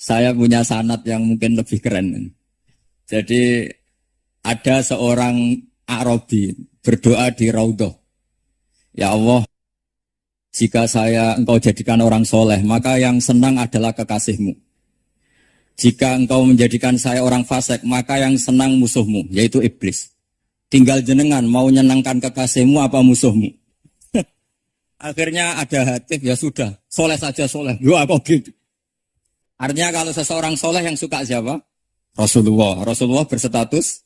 saya punya sanad yang mungkin lebih keren. Jadi ada seorang Arabi berdoa di Raudhah. Ya Allah, jika engkau jadikan orang soleh, maka yang senang adalah kekasihmu. Jika engkau menjadikan saya orang fasik, maka yang senang musuhmu, yaitu iblis. Tinggal jenengan mau menyenangkan kekasihmu apa musuhmu. Akhirnya ada hatif, ya sudah, soleh saja soleh. Doa kok gitu. Artinya kalau seseorang soleh yang suka siapa? Rasulullah. Rasulullah berstatus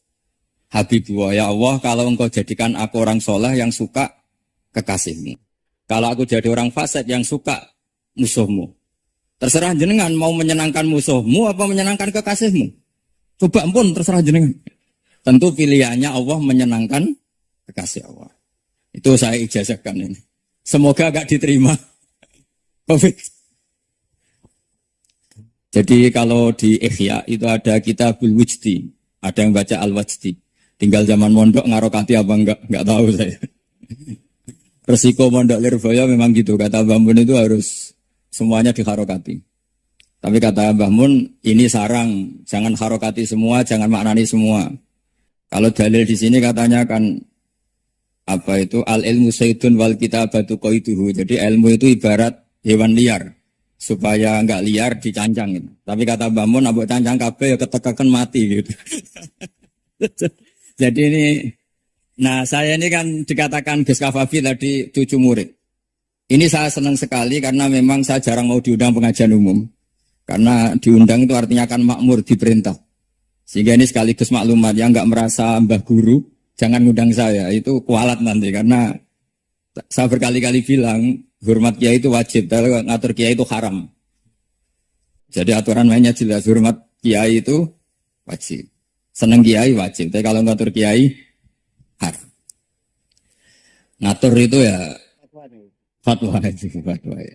Habibullah. Ya Allah, kalau engkau jadikan aku orang soleh yang suka kekasihmu. Kalau aku jadi orang fasik yang suka musuhmu. Terserah jenengan mau menyenangkan musuhmu apa menyenangkan kekasihmu. Coba pun terserah jenengan. Tentu pilihannya Allah menyenangkan kekasih Allah. Itu saya ijazahkan ini. Semoga agak diterima. Covid. Jadi kalau di Ihya itu ada Kitabul Wujdi. Ada yang baca Al-Wajdi. Tinggal zaman mondok ngarokati apa enggak tahu saya. Resiko mondok Lirboyo memang gitu. Kata Mbah Mun itu harus semuanya diharokati. Tapi kata Mbah Mun, ini sarang, jangan harokati semua, jangan maknani semua. Kalau dalil di sini katanya kan apa itu al ilmu sayyidun wal kitabatu qaiduhu. Jadi ilmu itu ibarat hewan liar supaya enggak liar dicancang gitu. Tapi kata Mbah Mun, abok cancang kabeh ya ketekaken mati gitu. Jadi ini, nah saya ini kan dikatakan Gus Kafafi tadi 7 murid. Ini saya senang sekali karena memang saya jarang mau diundang pengajian umum. Karena diundang itu artinya kan makmur, diperintah. Sehingga ini sekaligus maklumat yang nggak merasa mbah guru, jangan ngundang saya. Itu kualat nanti karena saya berkali-kali bilang hormat kiai itu wajib, tapi ngatur kiai itu haram. Jadi aturan mainnya jelas, hormat kiai itu wajib. Seneng kiai wajib, tapi kalau ngatur kiai haram. Ngatur itu ya fatwa itu, fatwa ya.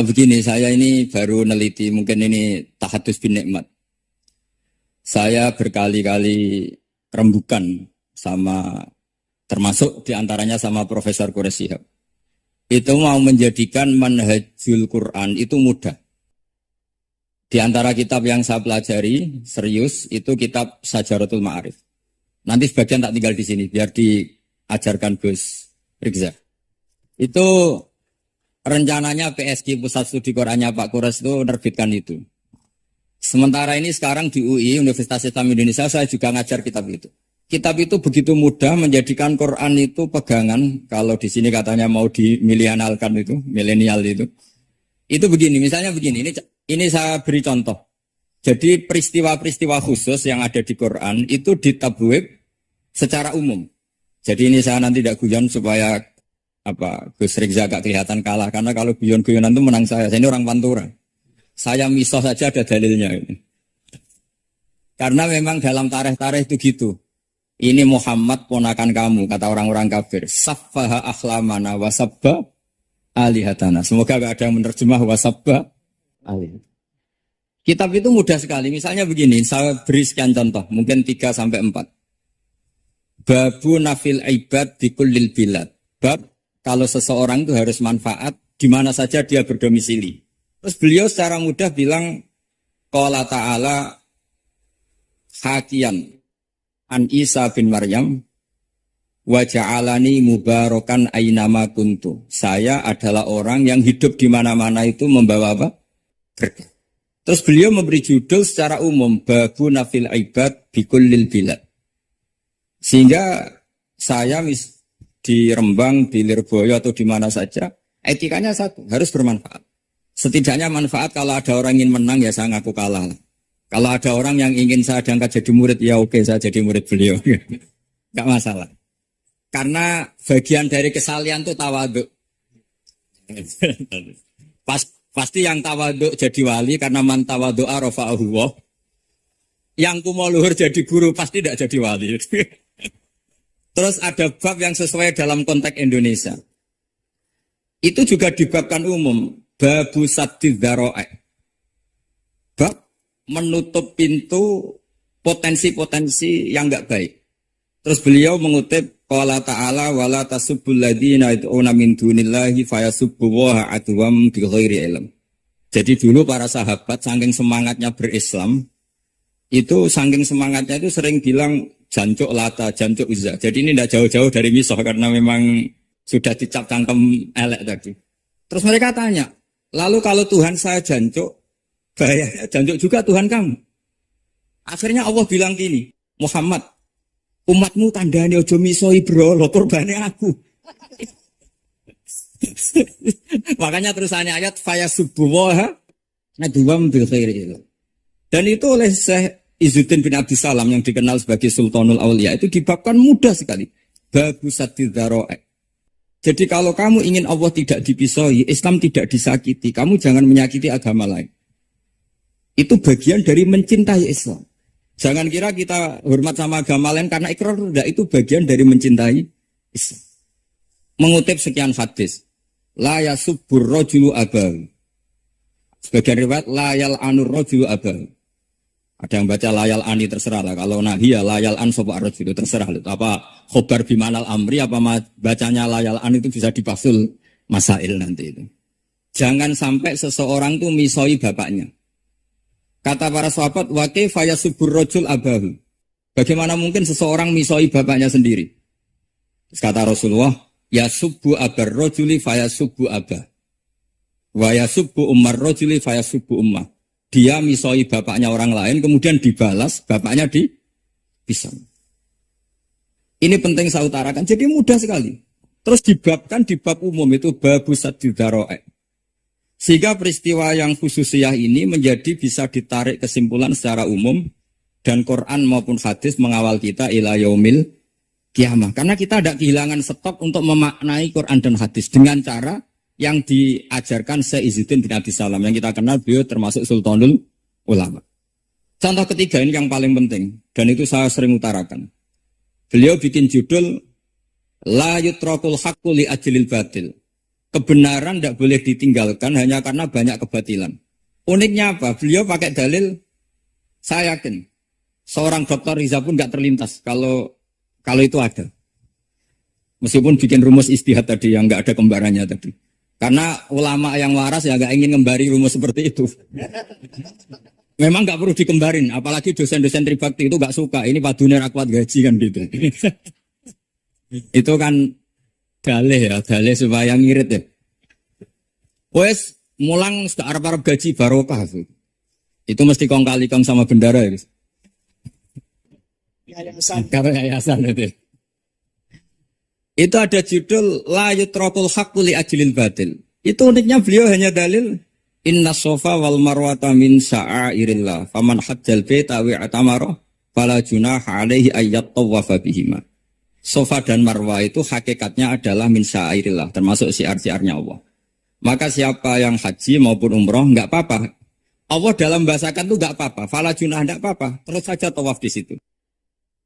Begini, saya ini baru neliti, mungkin ini tahadus bin nikmat. Saya berkali-kali rembukan sama, termasuk diantaranya sama Profesor Quraish Shihab. Itu mau menjadikan manhajul Quran itu mudah. Di antara kitab yang saya pelajari, serius, itu kitab Syajaratul Ma'arif. Nanti sebagian tak tinggal di sini, biar diajarkan Gus Rizza. Itu rencananya PSG Pusat Studi Qurannya Pak Quraish itu menerbitkan itu. Sementara ini sekarang di UI Universitas Islam Indonesia saya juga ngajar kitab itu. Kitab itu begitu mudah menjadikan Quran itu pegangan. Kalau di sini katanya mau dimilenialkan itu, milenial itu. Itu begini, misalnya begini. Ini saya beri contoh. Jadi peristiwa-peristiwa khusus yang ada di Quran itu ditabwib secara umum. Jadi ini saya nanti tidak guyon supaya Gus Rizza agak kelihatan kalah karena kalau guyon-guyonan itu menang saya. Saya ini orang Pantura. Saya misoh saja ada dalilnya. Karena memang dalam tarikh-tarikh itu gitu. Ini Muhammad ponakan kamu kata orang-orang kafir. Saffaha akhlamana wasabba alihatana. Semoga gak ada yang menerjemah wasabba alihatana. Kitab itu mudah sekali. Misalnya begini, saya beri sekian contoh, mungkin 3 sampai 4. Babu nafil ibad di kullil bilad. Bab kalau seseorang itu harus manfaat di mana saja dia berdomisili. Terus beliau secara mudah bilang qala ta'ala hakian an Isa bin Maryam wa ja'alani mubarakan ainama kuntu. Saya adalah orang yang hidup di mana-mana itu membawa apa? Berkah. Terus beliau memberi judul secara umum babu nafil ibad bikullil bilad. Sehingga saya di Rembang, di Lirboyo atau di mana saja, etikanya satu, harus bermanfaat. Setidaknya manfaat kalau ada orang ingin menang ya saya ngaku kalah. Kalau ada orang yang ingin saya diangkat jadi murid, ya oke saya jadi murid beliau. Gak masalah. Karena bagian dari kesalian itu tawaduk. Pasti yang tawaduk jadi wali karena man tawadu'a rafa'ahu Allah. Yang kumo luhur jadi guru pasti tidak jadi wali. Terus ada bab yang sesuai dalam konteks Indonesia. Itu juga dibabkan umum. Babu saddid dzara'i. Bab menutup pintu potensi-potensi yang enggak baik. Terus beliau mengutip qala ta'ala wala tasubbul ladzina yad'una min dunillahi fayasubbullaha adwam bighairi ilm. Jadi dulu para sahabat saking semangatnya berislam, itu saking semangatnya itu sering bilang jancuk lata, jancuk uzza. Jadi ini tidak jauh-jauh dari misoh karena memang sudah dicap cangkem elek tadi. Terus mereka tanya, lalu kalau Tuhan saya jancuk, bahaya jancuk juga Tuhan kamu. Akhirnya Allah bilang gini, Muhammad, umatmu tandani ojo misoi bro, lo korbane aku. Makanya terusannya ayat faya subuh nadwam bil khairi. Dan itu oleh Syekh Izzuddin bin Abdus Salam yang dikenal sebagai Sultanul Aulia itu dibabkan mudah sekali. Babusatid dzara'i. Jadi kalau kamu ingin Allah tidak dipisoi, Islam tidak disakiti, kamu jangan menyakiti agama lain. Itu bagian dari mencintai Islam. Jangan kira kita hormat sama agama lain karena ikrar, tidak, itu bagian dari mencintai Islam. Mengutip sekian hadis, la yasubbur rajulu abahu. Sebagian riwayat la yal'anur rajulu abahu. Ada yang baca layal ani terserah lah. Kalau nahia layal an sopa rajulu terserah. Apa khobar bimanal amri apa bacanya layal an itu bisa dipasul masail nanti itu. Jangan sampai seseorang tuh misoi bapaknya. Kata para sahabat, wa kaifa yasubbur rajul abahu. Bagaimana mungkin seseorang misoi bapaknya sendiri? Terus kata Rasulullah, yasubbu abar rajuli fayasubbu abah. Wa yasubbu ummar rajuli fayasubbu ummah. Dia misoi bapaknya orang lain, kemudian dibalas, bapaknya dipisah. Ini penting saya utarakan, jadi mudah sekali. Terus dibabkan di bab umum itu babusatid dzara'i. Sehingga peristiwa yang khususiyah ini menjadi bisa ditarik kesimpulan secara umum dan Quran maupun hadis mengawal kita ila yaumil kiamah. Karena kita tidak kehilangan stok untuk memaknai Quran dan hadis dengan cara yang diajarkan Syekh Izzuddin bin Abdus Salam yang kita kenal beliau termasuk Sultanul Ulama. Contoh ketiga ini yang paling penting dan itu saya sering utarakan. Beliau bikin judul La yutrakul haqqu li ajlil batil. Kebenaran tidak boleh ditinggalkan hanya karena banyak kebatilan. Uniknya apa? Beliau pakai dalil, saya yakin seorang Dr. Riza pun nggak terlintas kalau itu ada. Meskipun bikin rumus istihad tadi yang nggak ada kembarannya tadi. Karena ulama yang waras ya nggak ingin ngembari rumus seperti itu. Memang nggak perlu dikembarin, apalagi dosen-dosen tribakti itu nggak suka. Ini padunya rakwat gaji kan gitu. Itu kan dalih supaya ngirit ya. Wes mulang sudah arep-arep gaji barokah. Itu mesti kong kali kong sama bendara ya. Karena yayasan itu. Itu ada judul La yutrakul haqqu li ajlil batil. Itu uniknya beliau hanya dalil inna sofa wal marwata min sa'airillah faman hajjal baita wa atamara fala junaha alaihi ayyat tawafa bihima. Sofa dan marwah itu hakikatnya adalah min sa'airillah, termasuk syiar-syiarnya Allah. Maka siapa yang haji maupun umroh enggak apa-apa. Allah dalam bahasakan itu enggak apa-apa, fala junah enggak apa-apa, terus saja tawaf di situ.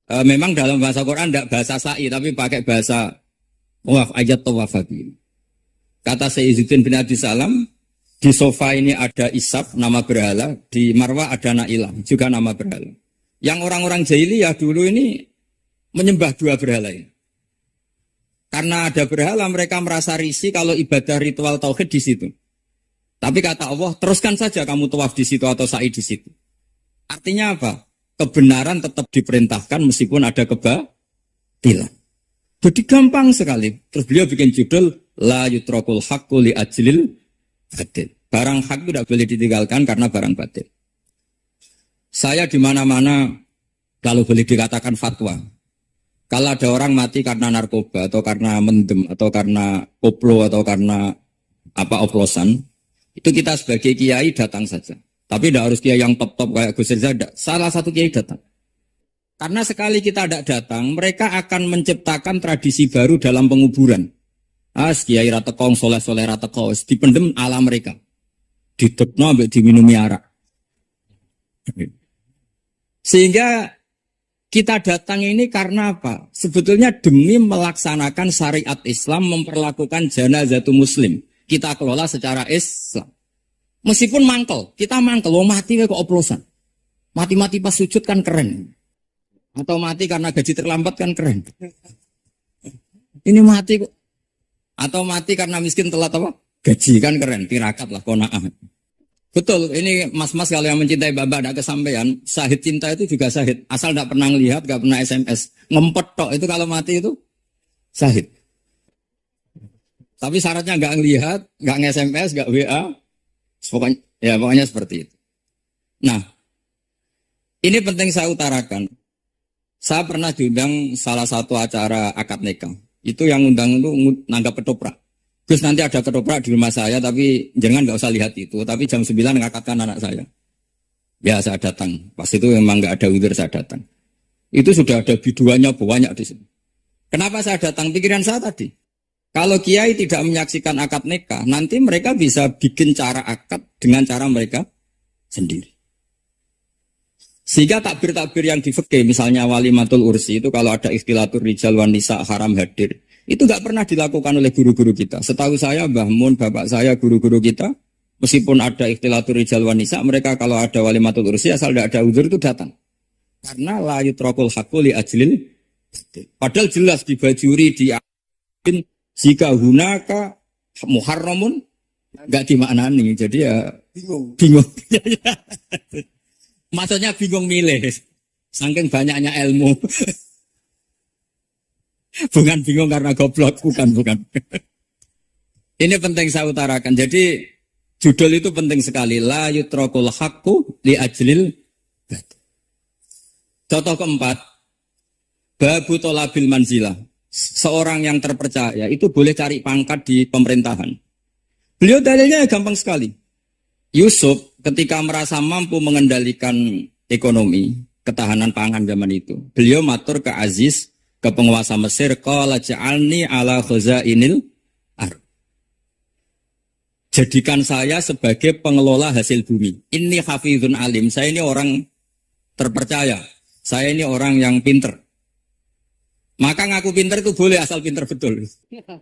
Memang dalam bahasa Quran tidak bahasa sa'i, tapi pakai bahasa tawaf, ayat tawaf. Kata Syekh Izzuddin bin Abdus Salam, di sofa ini ada Isab, nama berhala, di Marwah ada Na'ilah, juga nama berhala. Yang orang-orang jahiliyah dulu ini menyembah dua berhala ini. Karena ada berhala, mereka merasa risih kalau ibadah ritual tauhid di situ. Tapi kata Allah, teruskan saja kamu tawaf di situ atau sa'i di situ. Artinya apa? Kebenaran tetap diperintahkan meskipun ada kebatilan. Jadi gampang sekali. Terus beliau bikin judul La yutrakul haqqu li ajlil batil. Barang hak itu tidak boleh ditinggalkan karena barang batil. Saya di mana-mana kalau boleh dikatakan fatwa. Kalau ada orang mati karena narkoba atau karena mendem atau karena koplo atau karena oplosan, itu kita sebagai kiai datang saja. Tapi tidak harus kiai yang top-top kayak Gus Rizal. Salah satu kiai datang. Karena sekali kita tidak datang, mereka akan menciptakan tradisi baru dalam penguburan. Kiai ratekong, soleh-soleh ratekong, dipendem ala mereka. Didekno sampai diminumi arak. Sehingga kita datang ini karena apa? Sebetulnya demi melaksanakan syariat Islam, memperlakukan janazatu muslim. Kita kelola secara Islam. Meskipun mangkel, kita mangkel, mati kok oplosan. Mati-mati pas sujud kan keren. Atau mati karena gaji terlambat kan keren. Ini mati kok. Atau mati karena miskin telat apa? Gaji kan keren, tirakat lah, kona'ah. Betul, ini mas-mas kalau yang mencintai Mbak ada kesampaian, syahid cinta itu juga syahid. Asal tidak pernah lihat, nggak pernah SMS. Ngempet tok, itu kalau mati itu syahid. Tapi syaratnya nggak ngelihat, nggak nge-SMS, nggak WA. Pokoknya, ya pokoknya seperti itu. Nah, ini penting saya utarakan. Saya pernah diundang salah satu acara akad nikah. Itu yang undang itu nanggap ketoprak. Terus nanti ada ketoprak di rumah saya, tapi jangan nggak usah lihat itu. Tapi jam 9 ngakatkan anak saya. Ya saya datang. Pas itu memang nggak ada udur saya datang. Itu sudah ada biduannya banyak di sini. Kenapa saya datang? Pikiran saya tadi. Kalau kiai tidak menyaksikan akad nikah, nanti mereka bisa bikin cara akad dengan cara mereka sendiri. Sehingga takbir-takbir yang di fikih, misalnya walimatul ursi itu kalau ada ikhtilatur rijal wan nisa haram hadir, itu nggak pernah dilakukan oleh guru-guru kita. Setahu saya Mbah Mun, bapak saya, guru-guru kita, meskipun ada ikhtilatur rijal wan nisa, mereka kalau ada walimatul ursi asal tidak ada uzur itu datang. Karena la yutrakul haqqu li ajlil. Padahal jelas dibajuri di jika hunaka muharramun nggak dimaknani. Jadi ya bingung. Maksudnya bingung milih. Saking banyaknya ilmu. Bukan bingung karena goblok, bukan. Ini penting saya utarakan. Jadi judul itu penting sekali. La yutrakul haqqu li ajlil. Contoh keempat, babu tolabil manzilah. Seorang yang terpercaya itu boleh cari pangkat di pemerintahan. Beliau dalilnya gampang sekali. Yusuf ketika merasa mampu mengendalikan ekonomi, ketahanan pangan zaman itu, beliau matur ke Aziz, ke penguasa Mesir, qala ja'alni ala khazainil ardh. Jadikan saya sebagai pengelola hasil bumi. Ini hafizun alim, saya ini orang terpercaya. Saya ini orang yang pinter. Maka ngaku pinter itu boleh asal pinter betul.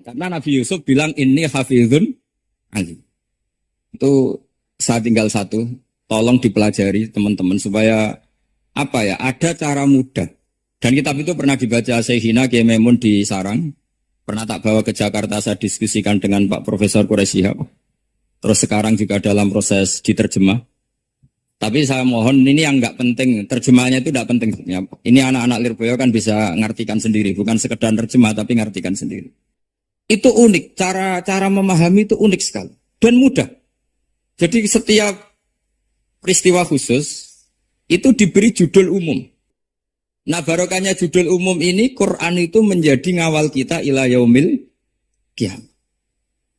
Karena Nabi Yusuf bilang ini hafizun alim. Itu saya tinggal satu. Tolong dipelajari teman-teman supaya apa ya? Ada cara mudah. Dan kitab itu pernah dibaca Syekhina Kiai Maimun di Sarang. Pernah tak bawa ke Jakarta, saya diskusikan dengan Pak Profesor Quraisy Shihab. Terus sekarang juga dalam proses diterjemah. Tapi saya mohon ini yang nggak penting, terjemahannya itu nggak penting. Ini anak-anak Lirboyo kan bisa ngartikan sendiri, bukan sekedar terjemah tapi ngartikan sendiri. Itu unik, cara memahami itu unik sekali dan mudah. Jadi setiap peristiwa khusus itu diberi judul umum. Nah barokahnya judul umum ini Quran itu menjadi ngawal kita ila yaumil qiyamah.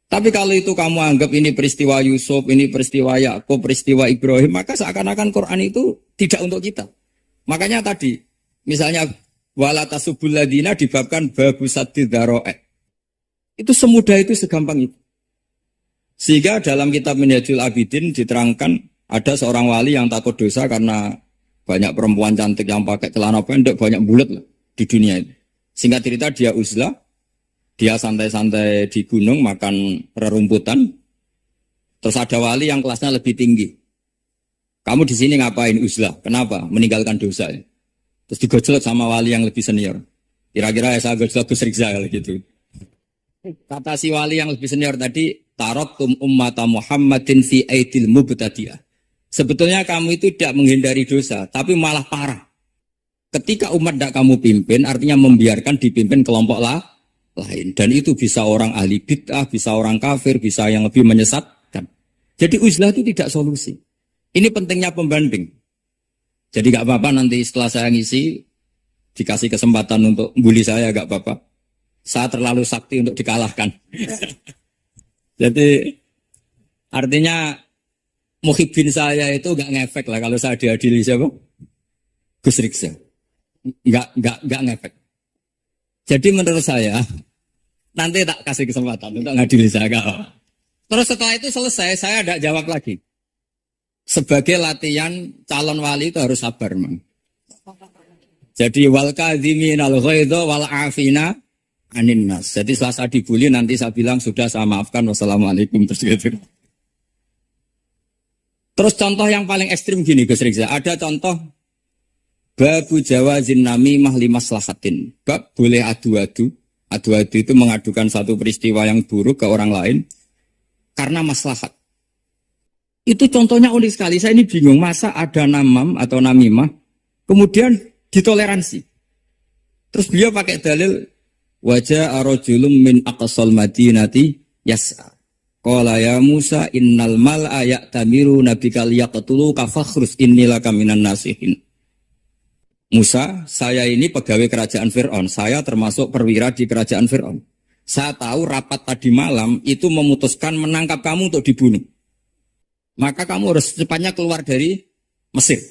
Tapi kalau itu kamu anggap ini peristiwa Yusuf, ini peristiwa Yakub, peristiwa Ibrahim, maka seakan-akan Quran itu tidak untuk kita. Makanya tadi, misalnya wala tasubul ladina dibabkan babu saddid dzara'i. Itu semudah itu, segampang itu. Sehingga dalam kitab Minhajul Abidin diterangkan ada seorang wali yang takut dosa karena banyak perempuan cantik yang pakai celana pendek, banyak bulat lah di dunia itu. Singkat cerita dia uzlah. Dia santai-santai di gunung makan rerumputan. Terus ada wali yang kelasnya lebih tinggi. Kamu di sini ngapain uzlah? Kenapa? Meninggalkan dosa. Terus digojlok sama wali yang lebih senior. Kira-kira ya saya gojlok Gus Rizal gitu. Kata si wali yang lebih senior tadi, taraktum ummata Muhammadin fi aidil mubtadi'ah. Sebetulnya kamu itu tidak menghindari dosa, tapi malah parah. Ketika umat tidak kamu pimpin, artinya membiarkan dipimpin kelompok lain. Dan itu bisa orang ahli bid'ah, bisa orang kafir, bisa yang lebih menyesatkan. Jadi uzlah itu tidak solusi. Ini pentingnya pembanding. Jadi gak apa-apa nanti setelah saya ngisi, dikasih kesempatan untuk bully saya gak apa-apa. Saya terlalu sakti untuk dikalahkan. Jadi artinya muhibbin saya itu gak ngefek lah kalau saya diadili siapa? Gus Riksa. Gak ngefek. Jadi menurut saya nanti tak kasih kesempatan untuk ngadili saya. Terus setelah itu selesai, saya tidak jawab lagi. Sebagai latihan calon wali itu harus sabar, man. Jadi wal kadhimin al ghaidha wal afina anin nas. Jadi setelah saya dibully nanti saya bilang sudah saya maafkan, wassalamualaikum terus gitu. Terus contoh yang paling ekstrim gini Gus Rizal, ada contoh babu jawazin namimah limaslahatin. Bab boleh adu-adu. Adu-adu itu mengadukan satu peristiwa yang buruk ke orang lain karena maslahat. Itu contohnya unik sekali. Saya ini bingung, masa ada namam atau namimah, kemudian ditoleransi. Terus beliau pakai dalil, wajah arojulum min aqsal madinati yas'a. Qala ya Musa innal mal'a ya'tamiru nabikal yaqtulu kafakhrus innilaka minan nasihin. Musa, saya ini pegawai kerajaan Fir'aun. Saya termasuk perwira di kerajaan Fir'aun. Saya tahu rapat tadi malam itu memutuskan menangkap kamu untuk dibunuh. Maka kamu harus secepatnya keluar dari Mesir.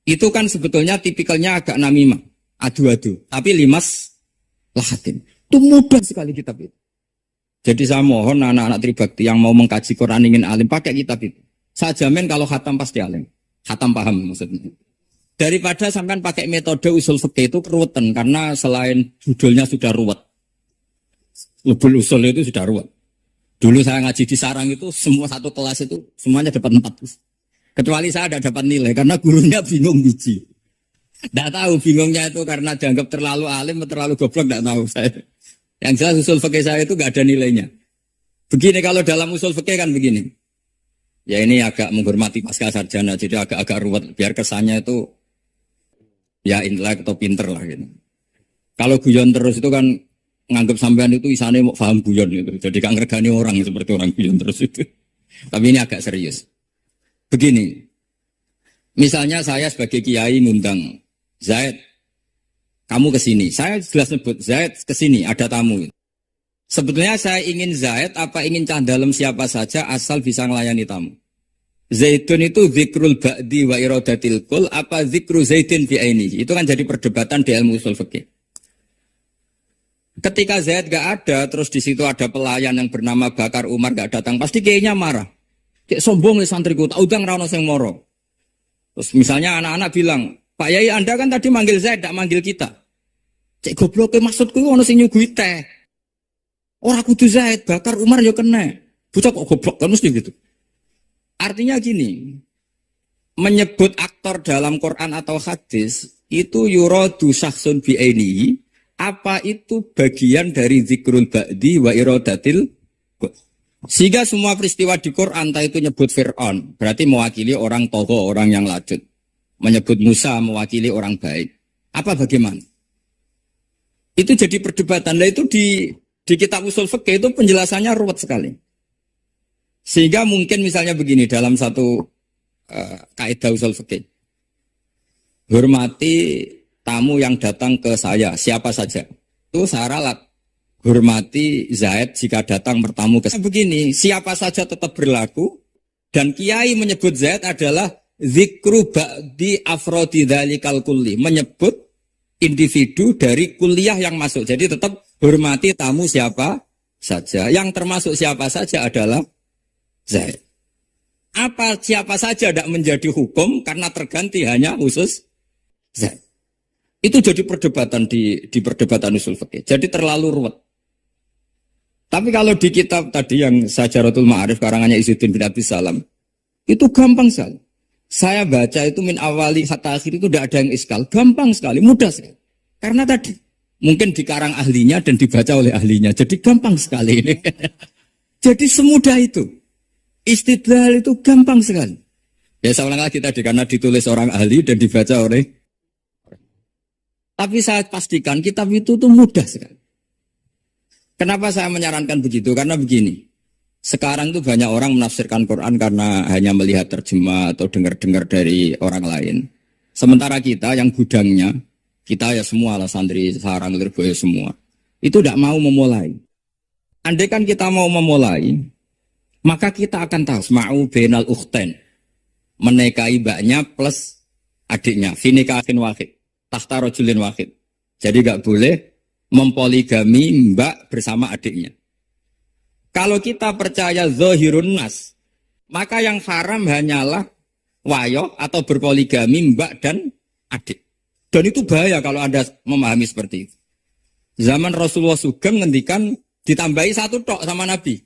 Itu kan sebetulnya tipikalnya agak namimah, adu-adu. Tapi limas lahatin. Itu mudah sekali kitab itu. Jadi saya mohon anak-anak tribakti yang mau mengkaji Quran ingin alim, pakai kitab itu. Saya jamin kalau khatam pasti alim. Khatam paham maksudnya. Daripada sampean pakai metode usul fikih itu keruwetan. Karena selain judulnya sudah ruwet. Lebul usul itu sudah ruwet. Dulu saya ngaji di sarang itu, semua satu kelas itu, semuanya dapat 4. Kecuali saya tidak dapat nilai, karena gurunya bingung biji. Tidak tahu bingungnya itu karena dianggap terlalu alim atau terlalu goblok, tidak tahu saya. Yang jelas usul fikih saya itu tidak ada nilainya. Begini kalau dalam usul fikih kan begini. Ya ini agak menghormati pasca sarjana, jadi agak-agak ruwet. Biar kesannya itu, ya intelek atau pinter lah gitu. Kalau guyon terus itu kan, nganggap sampean itu isane mau paham guyon itu. Jadi kan ngergani orang seperti orang guyon terus itu. Tapi ini agak serius. Begini. Misalnya saya sebagai kiai ngundang Zaid, kamu ke sini. Saya jelas sebut Zaid ke sini, ada tamu. Sebetulnya saya ingin Zaid apa ingin cah dalam siapa saja asal bisa melayani tamu. Zaidun itu zikrul ba'di wa iradatil kul apa zikru Zaidin bi ainihi. Itu kan jadi perdebatan di ilmu usul fikih. Ketika Zaid gak ada, terus di situ ada pelayan yang bernama Bakar Umar gak datang, pasti kayaknya marah. Cek sombong nih santriku, tak udang rano sing moro. Terus misalnya anak-anak bilang, Pak Yai Anda kan tadi manggil Zaid, tak manggil kita. Cek goblok, maksudku ono sing nyugui teh. Orang kudu Zaid, Bakar Umar ya kena. Bocah kok goblok kan mesti gitu. Artinya gini, menyebut aktor dalam Quran atau hadis itu yuradu syakhsun bi'ainihi. Apa itu bagian dari zikrul ba'di wa iradatil? Sehingga semua peristiwa di Quran, entah itu nyebut Fir'aun, berarti mewakili orang tokoh, orang yang lanjut. Menyebut Musa, mewakili orang baik. Apa bagaimana? Itu jadi perdebatan. Nah itu di kitab usul fikih itu penjelasannya ruwet sekali. Sehingga mungkin misalnya begini, dalam satu kaidah usul fikih. Hormati tamu yang datang ke saya, siapa saja. Itu saya ralat. Hormati Zaid jika datang bertamu ke saya. Begini, siapa saja tetap berlaku. Dan Kiai menyebut Zaid adalah zikru ba'di afrodi dhalikal kulli. Menyebut individu dari kuliah yang masuk. Jadi tetap hormati tamu siapa saja. Yang termasuk siapa saja adalah Zaid. Apa siapa saja tidak menjadi hukum karena terganti hanya khusus Zaid. Itu jadi perdebatan di perdebatan usul fikih. Jadi terlalu ruwet. Tapi kalau di kitab tadi yang Syajaratul Ma'arif karangannya Izzuddin bin Abdus Salam, itu gampang sekali. Saya baca itu min awali hatta akhir itu tidak ada yang iskal. Gampang sekali, mudah sekali. Karena tadi mungkin dikarang ahlinya dan dibaca oleh ahlinya. Jadi gampang sekali ini. Jadi semudah itu. Istidlal itu gampang sekali. Ya saya ulang lagi tadi karena ditulis orang ahli dan dibaca oleh. Tapi saya pastikan kitab itu tuh mudah sekali. Kenapa saya menyarankan begitu? Karena begini. Sekarang tuh banyak orang menafsirkan Quran karena hanya melihat terjemah atau dengar-dengar dari orang lain. Sementara kita yang gudangnya, kita ya semua lah santri, sarang, lirboyo semua. Itu tidak mau memulai. Andai kan kita mau memulai, maka kita akan tahu. Ma'u benal ukhten. Menikahi mbaknya plus adiknya. Finikahin wahid. Tahta rojulin wahid. Jadi gak boleh mempoligami mbak bersama adiknya. Kalau kita percaya zahirun nas, maka yang haram hanyalah wayo atau berpoligami mbak dan adik. Dan itu bahaya kalau Anda memahami seperti itu. Zaman Rasulullah Sugeng ngendikan ditambahi satu tok sama Nabi.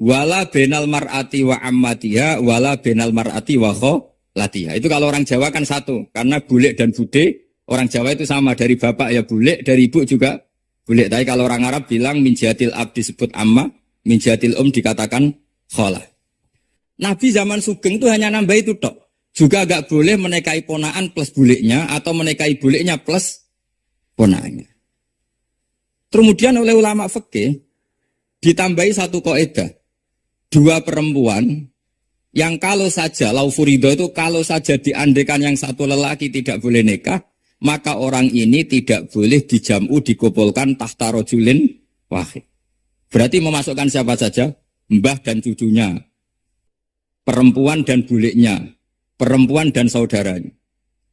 Wala benal mar'ati wa ammatiha wala benal mar'ati wa kholatiha. Itu kalau orang Jawa kan satu. Karena bule dan bude, orang Jawa itu sama. Dari bapak ya bule, dari ibu juga bule. Tapi kalau orang Arab bilang min jatil ab disebut amma, min jatil dikatakan kholah. Nabi zaman Sugeng itu hanya nambah itu tok. Juga gak boleh menikahi ponaan plus buliknya atau menikahi buliknya plus ponaannya. Kemudian oleh ulama fikih ditambahi satu kaidah. Dua perempuan yang kalau saja laufurido itu kalau saja diandekan yang satu lelaki tidak boleh nikah, maka orang ini tidak boleh dijamu dikumpulkan tahta rojulin wahid. Berarti memasukkan siapa saja? Mbah dan cucunya, perempuan dan buliknya, perempuan dan saudaranya.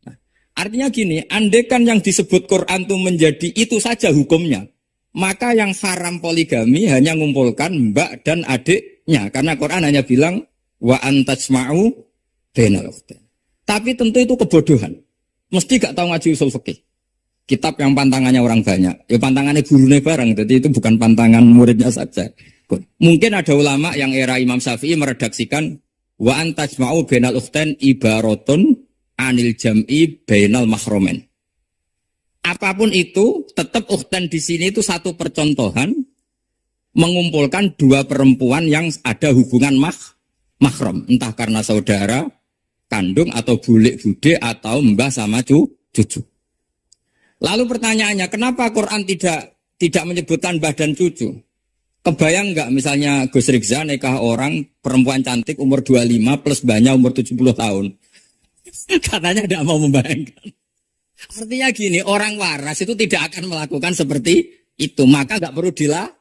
Nah, artinya gini, andekan yang disebut Quran itu menjadi itu saja hukumnya, maka yang haram poligami hanya mengumpulkan mbak dan adiknya, karena Quran hanya bilang wa antajma'u bainal ukhtayn. Tapi tentu itu kebodohan. Mesti gak tahu ngaji usul fikih. Kitab yang pantangannya orang banyak, ya pantangannya gurunya bareng, jadi itu bukan pantangan muridnya saja. Mungkin ada ulama yang era Imam Syafi'i meredaksikan wa antajma'u bainal ukhtayn ibaratun anil jam'i bainal mahromen. Apapun itu, tetap ukhtan di sini itu satu percontohan mengumpulkan dua perempuan yang ada hubungan mahram, entah karena saudara kandung atau bulik bude atau mbah sama cucu. Lalu pertanyaannya, kenapa Quran tidak menyebutkan mbah dan cucu? Kebayang nggak misalnya Gus Rizza nikah orang perempuan cantik umur 25 plus mbahnya umur 70 tahun? Katanya tidak mau membayangkan. Artinya gini, orang waras itu tidak akan melakukan seperti itu, maka nggak perlu dilakukan.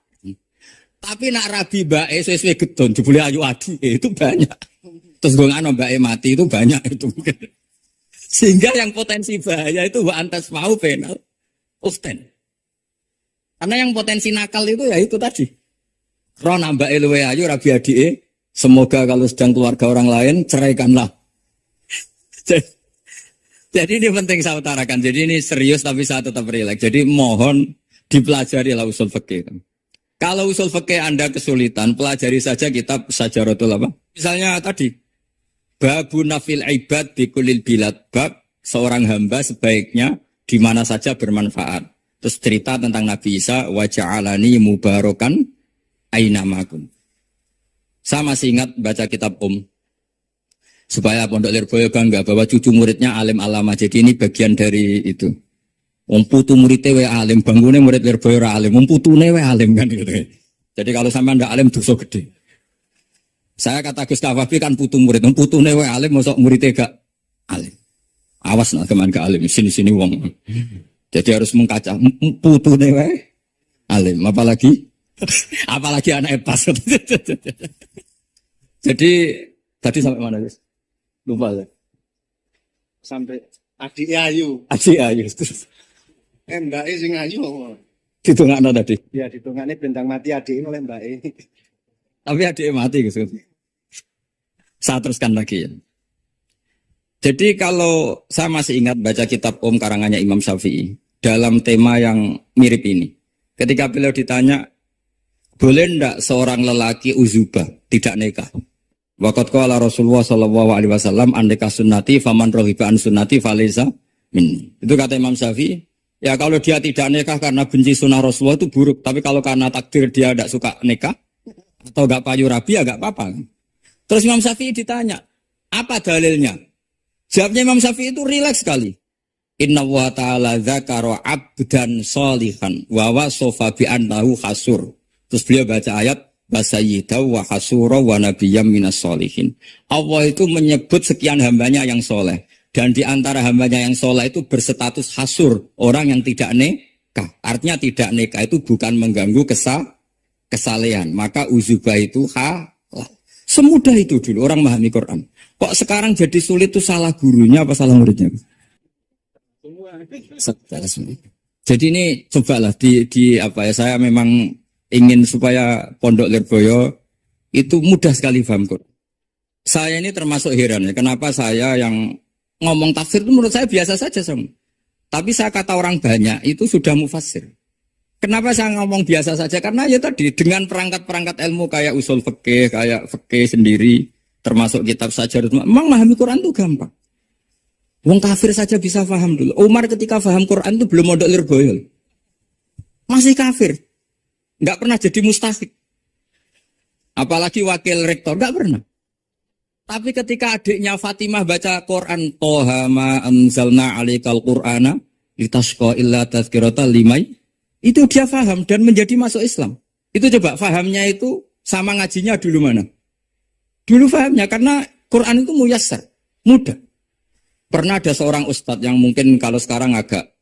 Tapi nak rabi bae sesuai gedon, jebule ayu adi itu banyak. Terus gue ngano bae mati itu banyak itu. Sehingga yang potensi bahaya itu wa antas mau penal ukhten. Karena yang potensi nakal itu ya itu tadi. Roh nambah luwe ayu rabi adike, semoga kalau sedang keluarga orang lain ceraikanlah. Jadi ini penting saya utarakan. Jadi ini serius tapi saya tetap rileks. Jadi mohon dipelajari lah usul fikih. Kalau usul fikih Anda kesulitan, pelajari saja kitab Sajaratul apa? Misalnya tadi babu nafil ibad di kulil bilad, bab seorang hamba sebaiknya di mana saja bermanfaat. Terus cerita tentang Nabi Isa wa ja'alani mubarakan ainamakum. Saya masih ingat baca kitab supaya Pondok Lirboyo bangga bahwa cucu muridnya alim alama. Jadi ini bagian dari itu. Wong putu muridnya we alim, bangunnya murid Lirboyo ra alim, wong putune we alim kan gitu. Jadi kalau sampean ndak alim dosa gede. Saya kata Gus Kafabi kan putu murid, wong putune we alim mosok muridnya gak alim. Awas nak teman gak alim, sini-sini wong. Jadi harus mengkaca putune we alim, apalagi anak epas. Jadi tadi sampai mana guys? Lupa ya. Sampai adik ayu. Adik ayu. Mbak sing ayu. Ditungakno tadi. Ya ditungakne bentang mati adik oleh Mbak. Tapi adik mati Gus. Saya teruskan lagi ya. Jadi kalau saya masih ingat baca kitab karangannya Imam Syafi'i dalam tema yang mirip ini. Ketika beliau ditanya, boleh ndak seorang lelaki uzubah tidak nikah? Waqat qala Rasulullah sallallahu alaihi wasallam andeka sunnati faman rohiba an sunnati falaysa min. Itu kata Imam Syafi'i. Ya kalau dia tidak nikah karena benci sunnah Rasulullah itu buruk. Tapi kalau karena takdir dia tidak suka nikah atau gak payu rabi ya gak apa-apa. Terus Imam Syafi'i ditanya, apa dalilnya? Jawabnya Imam Syafi'i itu rileks sekali. Inna wa ta'ala dzakara abdan sholihan wa wasofa bi annahu khasur. Terus beliau baca ayat Basayyidaw wa hasura wa nabiyyam minas sholihin. Allah itu menyebut sekian hambanya yang soleh. Dan di antara hambanya yang soleh itu berstatus hasur. Orang yang tidak nikah. Artinya tidak nikah itu bukan mengganggu kesalehan. Maka uzubah itu halal. Semudah itu dulu orang memahami Quran. Kok sekarang jadi sulit itu salah gurunya apa salah muridnya? Jadi ini cobalah di apa ya, saya memang ingin supaya Pondok Lirboyo itu mudah sekali paham Quran. Saya ini termasuk heran ya, kenapa saya yang ngomong tafsir itu menurut saya biasa saja sama. Tapi saya kata orang banyak itu sudah mufassir. Kenapa saya ngomong biasa saja? Karena ya tadi dengan perangkat-perangkat ilmu kayak usul fikih, kayak fikih sendiri, termasuk kitab Sajarah, memang memahami Quran itu gampang. Wong kafir saja bisa paham dulu. Umar ketika paham Quran itu belum Pondok Lirboyo. Masih kafir. Enggak pernah jadi mustahik. Apalagi wakil rektor, enggak pernah. Tapi ketika adiknya Fatimah baca Quran, Toha ma anzalna alaikal Qur'ana litasqa illa tazkirata limai, itu dia faham dan menjadi masuk Islam. Itu coba fahamnya itu sama ngajinya dulu mana? Dulu fahamnya karena Quran itu muyassar, mudah. Pernah ada seorang ustadz yang mungkin kalau sekarang agak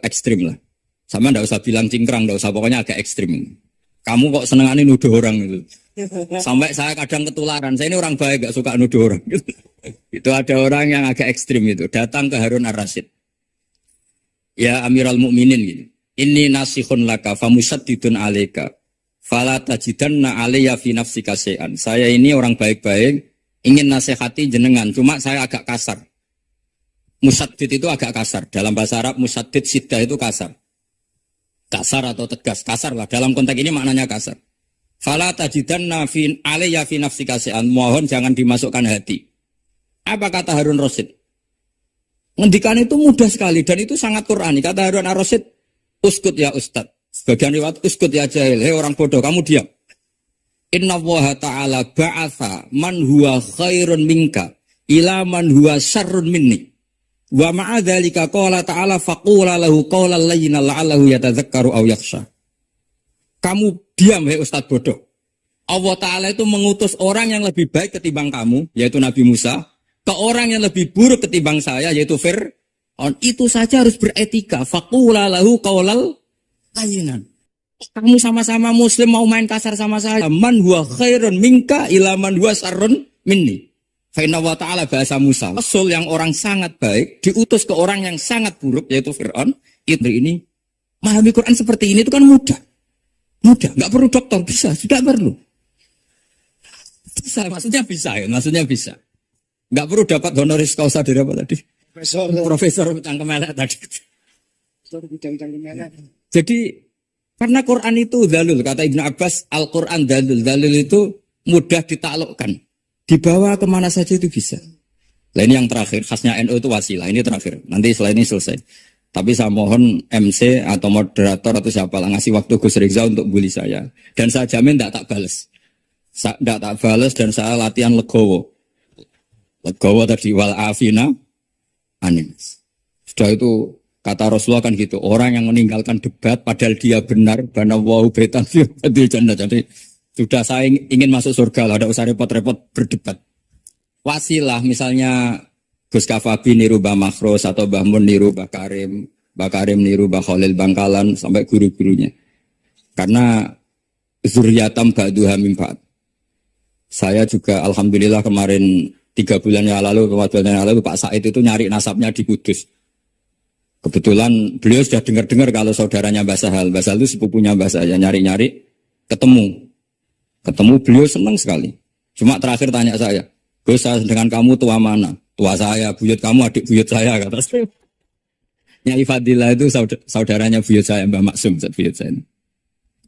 ekstrim lah. Sama ndak usah bilang cingkrang, ndak usah, pokoknya agak ekstrim. Kamu kok senenganin nuduh orang gitu. Sampai saya kadang ketularan. Saya ini orang baik, gak suka nuduh orang. Itu ada orang yang agak ekstrim itu. Datang ke Harun ar-Rasyid. Ya Amirul Mukminin gitu. Inni nasihun laka famusaddidun alaika. Fala tajidanna alayya fi nafsika syai'an. Saya ini orang baik-baik, ingin nasihati jenengan, cuma saya agak kasar. Musaddid itu agak kasar. Dalam bahasa Arab musaddid siddah itu kasar. Kasar atau tegas, kasar lah. Dalam konteks ini maknanya kasar. Fala tajidanna fi alayya fi nafsika syai'an. Mohon jangan dimasukkan hati. Apa kata Harun Rasyid? Ngendikan itu mudah sekali dan itu sangat Qur'ani. Kata Harun ar-Rasyid, uskut ya Ustadz. Sebagian riwayat, uskut ya jahil. Hei orang bodoh, kamu diam. Inna Allah ta'ala ba'atha man huwa khairun minka ila man huwa syarrun minni. Wa ma'adzalika qala ta'ala faqula lahu qawlan layyinan la'allahu yatadzakkaru aw yakhsha. Kamu diam hei Ustaz bodoh. Allah Ta'ala itu mengutus orang yang lebih baik ketimbang kamu, yaitu Nabi Musa, ke orang yang lebih buruk ketimbang saya, yaitu Fir'aun. Itu saja harus beretika. Faqula lahu qawlan layyinan. Kamu sama-sama muslim mau main kasar sama saya. Man huwa khairun minka ila man huwa syarrun minni. Fa'inna wa ta'ala bahasa Musa. Rasul yang orang sangat baik diutus ke orang yang sangat buruk, yaitu Fir'aun. Itu ini memahami Quran seperti ini itu kan mudah. Mudah, nggak perlu dokter, bisa, tidak perlu. Bisa, maksudnya bisa ya, maksudnya bisa. Nggak perlu dapat honoris causa dari apa tadi? Profesor cangkem elek tadi. Jadi karena Quran itu dalil, kata Ibnu Abbas, Al-Quran dalil. Dalil itu mudah ditaklukkan. Dibawa kemana saja itu bisa. Nah ini yang terakhir, khasnya NU itu wasilah. Ini terakhir, nanti setelah ini selesai. Tapi saya mohon MC atau moderator atau siapa lah ngasih waktu Gus Rizal untuk bully saya. Dan saya jamin tidak tak balas. Tidak tak balas dan saya latihan legowo. Legowo tadi wal afina anim. Sudah itu kata Rasulullah kan gitu. Orang yang meninggalkan debat padahal dia benar. Bana wau betan jadi sudah saya ingin masuk surga lah, tidak usah repot-repot berdebat. Wasilah misalnya Gus Kafabi niru Mbah Makhros atau Mbah Mun niru Mbah Karim niru Mbah Khalil Bangkalan sampai guru-gurunya. Karena zuriyatam ba'duha min ba'd. Saya juga alhamdulillah kemarin 3 bulan yang lalu, 4 bulan yang lalu Pak Said itu nyari nasabnya di Kudus. Kebetulan beliau sudah dengar-dengar kalau saudaranya Mbah Sahal. Mbah Sahal itu sepupunya Mbah saya, nyari-nyari ketemu beliau senang sekali. Cuma terakhir tanya saya, Gus dengan kamu tua mana? Tua saya, buyut kamu adik buyut saya kata saya. Nyai Fadila itu saudaranya buyut saya Mbah Maksum, buyut saya.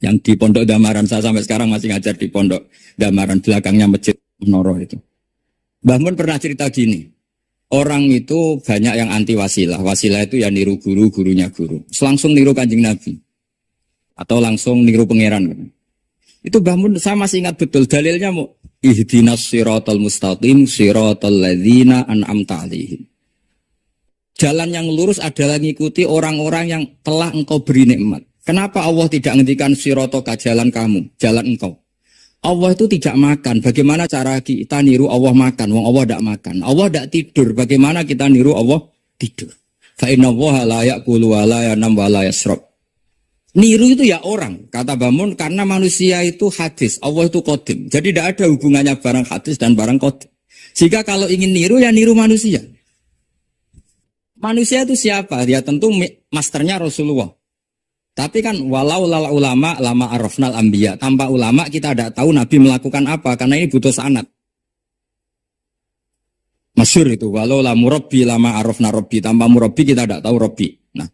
Yang di Pondok Damaran, saya sampai sekarang masih ngajar di Pondok Damaran, belakangnya Masjid Menoro itu. Mbah Mun pernah cerita gini, orang itu banyak yang anti wasilah. Wasilah itu ya niru guru, gurunya guru. Langsung niru Kanjeng Nabi. Atau langsung niru pangeran. Itu Mbah Mun saya masih ingat betul dalilnya mau ihdinas siratal mustaqim siratal ladzina an'amta 'alaihim. Jalan yang lurus adalah mengikuti orang-orang yang telah engkau beri nikmat. Kenapa Allah tidak ngendikan siratoka jalan kamu, jalan engkau? Allah itu tidak makan. Bagaimana cara kita niru Allah makan? Wong Allah tidak makan. Allah tidak tidur. Bagaimana kita niru Allah tidur? Fa inna Allaha la ya'kulu wa la yanam wa la yashrab. Niru itu ya orang, kata Bamun, karena manusia itu hadis, Allah itu qadim. Jadi tidak ada hubungannya barang hadis dan barang qadim. Jika kalau ingin niru, ya niru manusia. Manusia itu siapa? Ya tentu masternya Rasulullah. Tapi kan walau lala ulama lama arafnal anbiya. Tanpa ulama kita tidak tahu Nabi melakukan apa, karena ini butuh sanad. Masyhur itu, walau la murabbi lama arafna rabbi. Tanpa murabbi kita tidak tahu rabbi. Nah,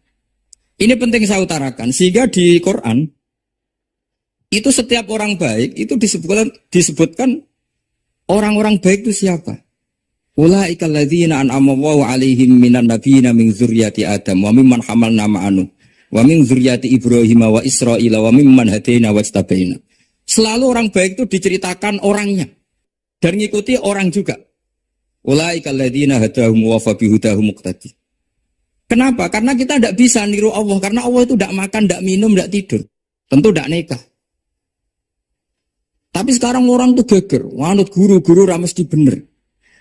ini penting saya utarakan, sehingga di Quran itu setiap orang baik itu disebutkan orang-orang baik itu siapa? Ulaika alladzina an'ama Allahu 'alaihim minan nabiyina min dzurriyyati Adam wa mimman hamalna ma'anu wa min dzurriyyati Ibrahim wa Israila wa mimman hadaina wajtabaina. Selalu orang baik itu diceritakan orangnya dan ngikuti orang juga. Ulaikal ladzina hadahum wa fa bihudahum muqtadi. Kenapa? Karena kita tidak bisa niru Allah. Karena Allah itu tidak makan, tidak minum, tidak tidur. Tentu tidak nikah. Tapi sekarang orang tuh geger. Wanut guru-guru mesti bener.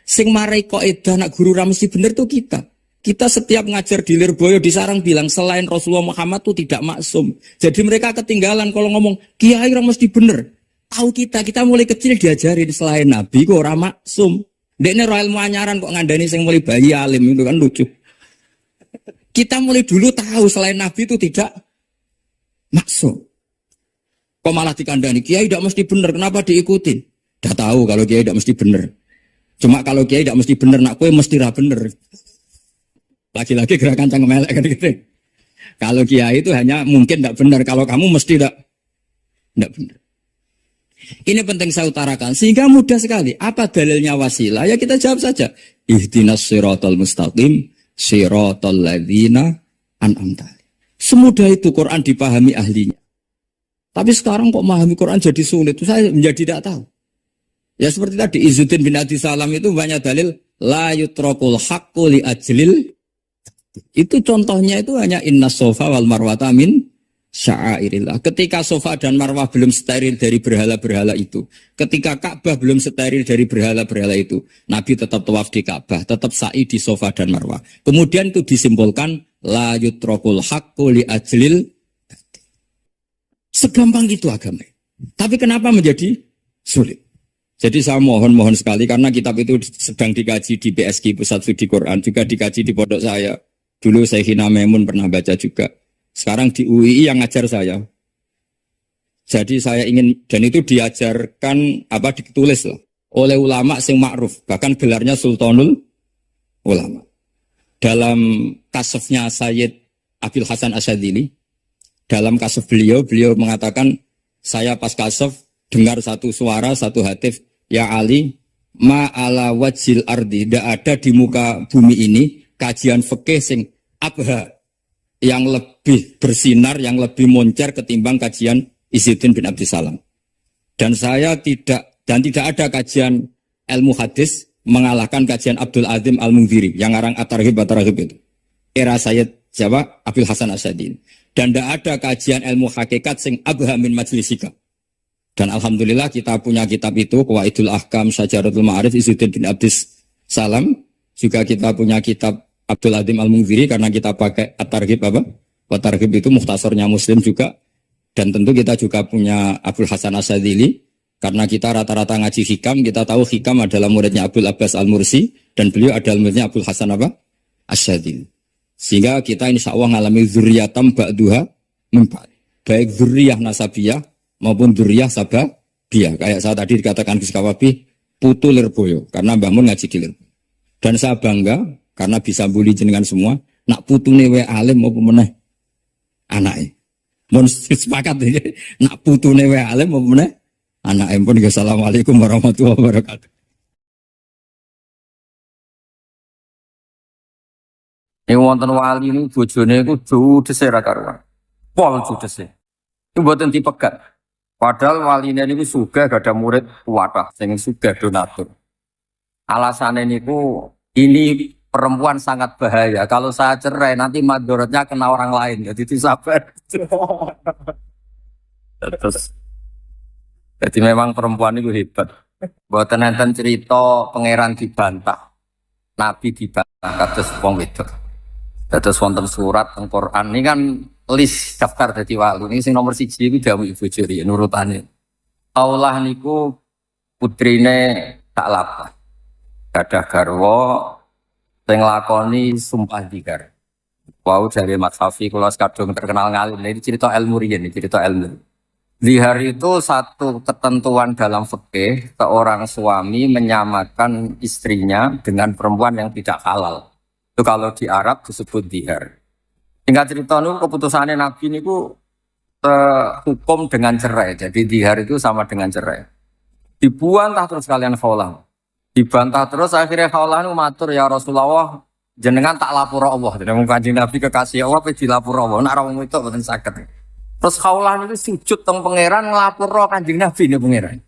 Sing marai kaidah nak guru mesti bener tuh kita. Kita setiap ngajar di Lirboyo di Sarang bilang selain Rasulullah Muhammad tuh tidak maksum. Jadi mereka ketinggalan kalau ngomong kiai mesti bener. Tahu kita mulai kecil diajarin selain Nabi kok ora maksum. Dekne ro ilmu anyaran kok ngandani sing mulai bayi alim itu kan lucu. Kita mulai dulu tahu selain Nabi itu tidak maksum. Kok malah dikandani kiai tidak mesti bener, kenapa diikutin? Udah tahu kalau kiai tidak mesti bener. Cuma kalau kiai tidak mesti bener, nak kue mesti ra bener. Lagi-lagi gerakan cangkem elek kan gitu. Kalau kiai itu hanya mungkin tidak benar, kalau kamu mesti tidak benar. Ini penting saya utarakan sehingga mudah sekali. Apa dalilnya wasilah? Ya kita jawab saja. Ihdinas siratal mustaqim, siratal ladzina an'amta. Semudah itu Quran dipahami ahlinya. Tapi sekarang kok memahami Quran jadi sulit. Itu saya menjadi tidak tahu. Ya seperti tadi Izzuddin bin Abdi Salam itu banyak dalil la yutrakul haqqu li ajlil. Itu contohnya itu hanya inna sofa wal marwata min sya'airillah. Ketika sofa dan marwah belum steril dari berhala-berhala itu, ketika Ka'bah belum steril dari berhala-berhala itu, Nabi tetap tawaf di Ka'bah, tetap sa'i di sofa dan marwah. Kemudian itu disimbolkan la yutrakul haqqu li ajlil. Segampang itu agama. Tapi kenapa menjadi sulit? Jadi saya mohon sekali karena kitab itu sedang dikaji di BSG Pusat Studi Quran, juga dikaji di pondok saya. Dulu saya Hina Memun pernah baca juga. Sekarang di UII yang ngajar saya. Jadi saya ingin, dan itu diajarkan, ditulis lah, oleh ulama sing ma'ruf. Bahkan gelarnya Sultanul Ulama. Dalam kasafnya Sayyid Abil Hasan Asyadzili, dalam kasaf beliau mengatakan, saya pas kasaf dengar satu suara, satu hatif, ya Ali, ma'ala wajil ardi, tidak ada di muka bumi ini kajian fikih sing abha, yang lebih bersinar, yang lebih moncer ketimbang kajian Izzuddin bin Abdi Salam. Dan tidak ada kajian ilmu hadis mengalahkan kajian Abdul Azim Al-Mundhiri yang ngarang At-Targhib itu. Era Sayyid Jawa Abil Hasan Asyadzili. Dan tidak ada kajian ilmu hakikat sing abha min majlisika. Dan alhamdulillah kita punya kitab itu, Qawaidul Ahkam Syajaratul Ma'arif Izzuddin bin Abdi Salam. Juga kita punya kitab Abdul Azim Al-Mundhiri karena kita pakai At-Targhib At-Targhib itu mukhtasornya Muslim juga. Dan tentu kita juga punya Abul Hasan Asyadzili karena kita rata-rata ngaji hikam, kita tahu hikam adalah muridnya Abdul Abbas Al-Mursi dan beliau adalah muridnya Abul Hasan Asyadzili. Sehingga kita insya Allah ngalami zuriyatam ba'duha mimpa. Baik zuriyah nasabiyah maupun zuriyah sababiyah. Kayak saya tadi dikatakan Gus Kawabi, putu Lirboyo karena Mbah Mun ngaji di Lirboyo. Dan saya bangga karena bisa bully jenengan semua, nak putune we alim maupun meneh anake. Mun sepakat iki, nak putune we alim maupun meneh anake. Pun assalamualaikum warahmatullahi wabarakatuh. Ini wonten wali ini bojone iku judese ra karuan. Pol judese. Itu mboten dipegat. Padahal waline niku sugih gak ada murid kuwatah sing sugih donatur. Alasannya niku ini perempuan sangat bahaya. Kalau saya cerai nanti madorotnya kena orang lain. Jadi sabar. Terus jadi memang perempuan itu hebat. Mboten enten cerita pangeran dibantah. Nabi dibantah terus wong wedok. Terus wonten surat teng Quran ini kan list daftar dadi wali. Ini sing nomor 1 iku jamu ibu juri nurutane. Allah niku putrine tak lapah. Gadah garwa sing lakoni sumpah dikar. Wau dari Mat Safi kula kadung terkenal ngalim. Ini cerita ilmu riyen, cerita ilmu. Zihar itu satu ketentuan dalam fikih, seorang suami menyamakan istrinya dengan perempuan yang tidak halal. Itu kalau di Arab disebut zihar. Singkat cerita itu keputusannya Nabi niku hukum dengan cerai. Jadi zihar itu sama dengan cerai. Dibantah terus kalian khaulah. Dibantah terus akhirnya khaulah itu matur ya Rasulullah jenengan tak lapor Allah. Jadi Kanjeng Nabi kekasih Allah pe dilapor Allah. Nek ora wong itu mboten saged. Terus khaulah itu sujud teng pangeran nglapor Kanjeng Nabi ne pangeran.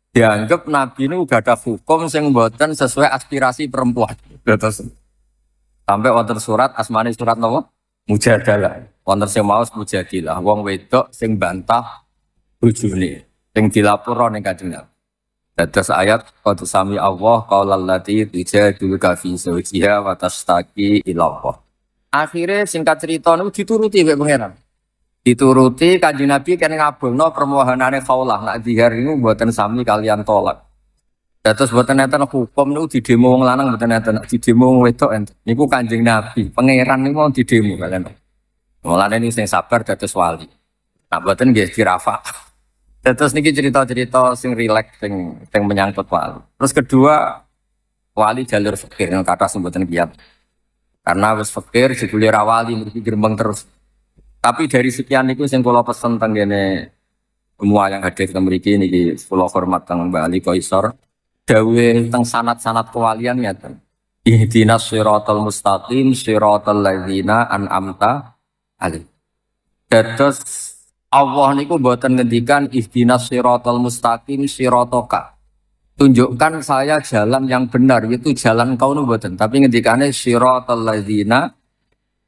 Dianggap Nabi ini udah ada hukum yang mboten sesuai aspirasi perempuan. Terus sampai wonten surat asmane surat napa? Mujadalah. Wonten sing maos mujadilah. Wong wedok sing bantah bojone sing dilapor ning Kanjeng Nabi. Dados ayat qad sami Allah qaulal lati tujadilu ka fi zawjiha wa tashtaki ila Allah. Akhirnya singkat cerita niku dituruti mbek pangeran. Dituruti Kanjeng Nabi kan ngabulno permohonane Khaulah nak dihar niku mboten sami kalian tolak. Dados mboten enten hukum niku didemo wong lanang mboten enten didemo wong wedok enten. Niku Kanjeng Nabi, pangeran niku mau didemo kalian. Mulane niku sing sabar dados wali. Nah mboten nggih dirafa. Terus niki cerita-cerita sing rileks sing menyangkut wali. Terus kedua wali jalur fikir yang kata sebutan kiat. Karena wis fikir jebule ra wali mesti grembeng terus. Tapi dari sekian niku sing kula pesen teng kene semua yang hadir teng mriki niki kula hormat teng Mbak Ali Qaisar. Dawe teng sanad-sanad kewalian ngeten. Ihdinas siratal mustaqim siratal ladzina an'amta alaihim. Dados Allah niku mboten ngendikan ihdinas siratal mustaqim siratoka. Tunjukkan saya jalan yang benar, yaitu jalan kau nu mboten, tapi ngendikane siratal ladzina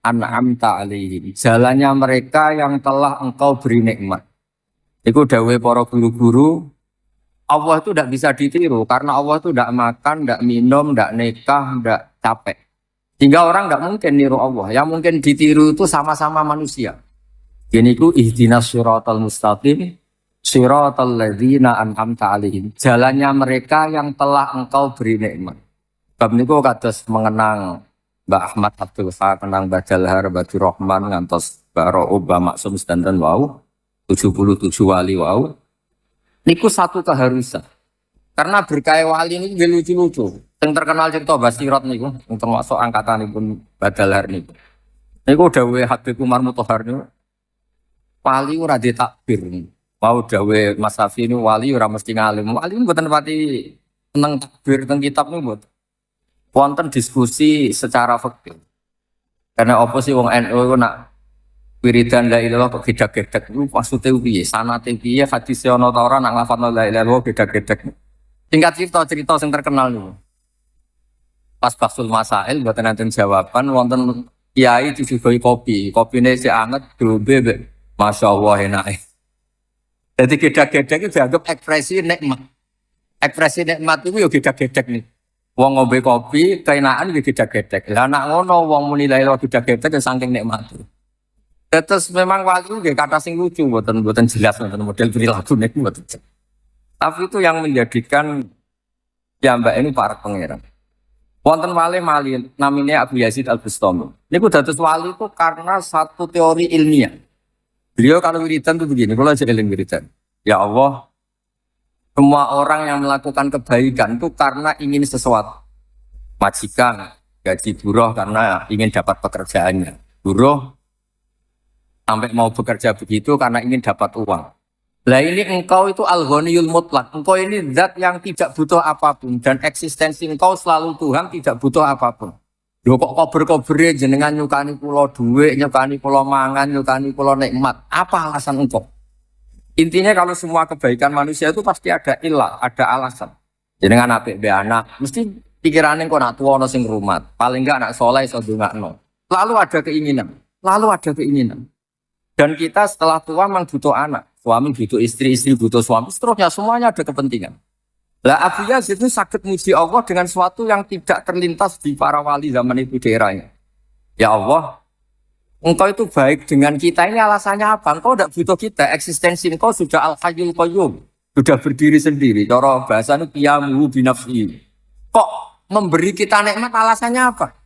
an'amta alaihim. Jalannya mereka yang telah engkau beri nikmat. Iku dawuhe para guru-guru, Allah itu tidak bisa ditiru karena Allah itu tidak makan, tidak minum, tidak nikah, tidak capek. Sehingga orang tidak mungkin niru Allah. Yang mungkin ditiru itu sama-sama manusia. Ini ku ihdinas siratal mustaqim siratal ladzina an'amta alaihim. Jalannya mereka yang telah engkau beri nikmat. Bab niku kados mengenang Mbak Ahmad Abdul Fa, kenang Mbak Jalhar, Mbak Rahman ngantos Mbak Ra'ub, Mbak Maksum sedanten wau 77 wali wau. Niku satu keharusan. Karena berkah wali ini lucu-lucu. Yang terkenal cerita Basirat niku, yang termasuk angkatanipun Mbak Jalhar niku. Niku dawuhe Habib Umar Mutahar niku. Wali ora ditakbir. Mau dawe Mas Safi ini wali ora mesti ngalim. Wali mboten pati seneng takbir teng kitab niku mboten. Wonten diskusi secara fikih. Karena apa sih wong NU iku nak wiridan la ilaha kok gedak-gedak iku maksude piye? Sanate piye? Hadise ana ta ora nak nglafadzno la ilaha gedak-gedak. Singkat cerita sing terkenal niku. Pas Basul Masail mboten enten jawaban wonten kiai disuguhi kopi. Kopine sik anget dombe Masya Allah enak. Jadi gedak-gedak itu dianggap ekspresi nikmat. Ekspresi nikmat itu ya gedak-gedak nih. Wong ngombe kopi, keenaan ya gedak-gedak. Lah anak ngono wong muni la ilaha gedak-gedak ya saking nikmat. Terus memang wali itu kata sing lucu, mboten jelas mboten model perilaku niku mboten. Tapi itu yang menjadikan ya Mbak ini para pangeran. Wonten wali malin namanya Abu Yazid Al-Bustami. Niku dados wali itu karena satu teori ilmiah. Beliau kalau wiridan itu begini, kalau aja eling wiridan. Ya Allah, semua orang yang melakukan kebaikan itu karena ingin sesuatu. Majikan, gaji buruh karena ingin dapat pekerjaannya. Buruh sampai mau bekerja begitu karena ingin dapat uang. Lah ini engkau itu al-ghaniyul mutlak. Engkau ini zat yang tidak butuh apapun. Dan eksistensi engkau selalu Tuhan tidak butuh apapun. Lho kok kober-kobere jenengan nyukani kula dhuwit, nyukani kula mangan, nyukani kula nikmat. Apa alasan engkau? Intinya kalau semua kebaikan manusia itu pasti ada ilah, ada alasan. Jenengan apik be anak, mesti pikirane kok nak tuwa ana sing rumat. Paling enggak anak saleh iso ndongakno. Lalu ada keinginan. Dan kita setelah tua memang butuh anak. Suami butuh istri, istri butuh suami. Seterusnya semuanya ada kepentingan. Lah Abu Yazid itu sakit muji Allah dengan sesuatu yang tidak terlintas di para wali zaman itu daerahnya. Ya Allah, engkau itu baik dengan kita, ini alasannya apa? Engkau tidak butuh kita, eksistensi engkau sudah al-hayyul qayyum, sudah berdiri sendiri. Cara bahasanya qiyamuhu binafsihi. Kok memberi kita nikmat alasannya apa?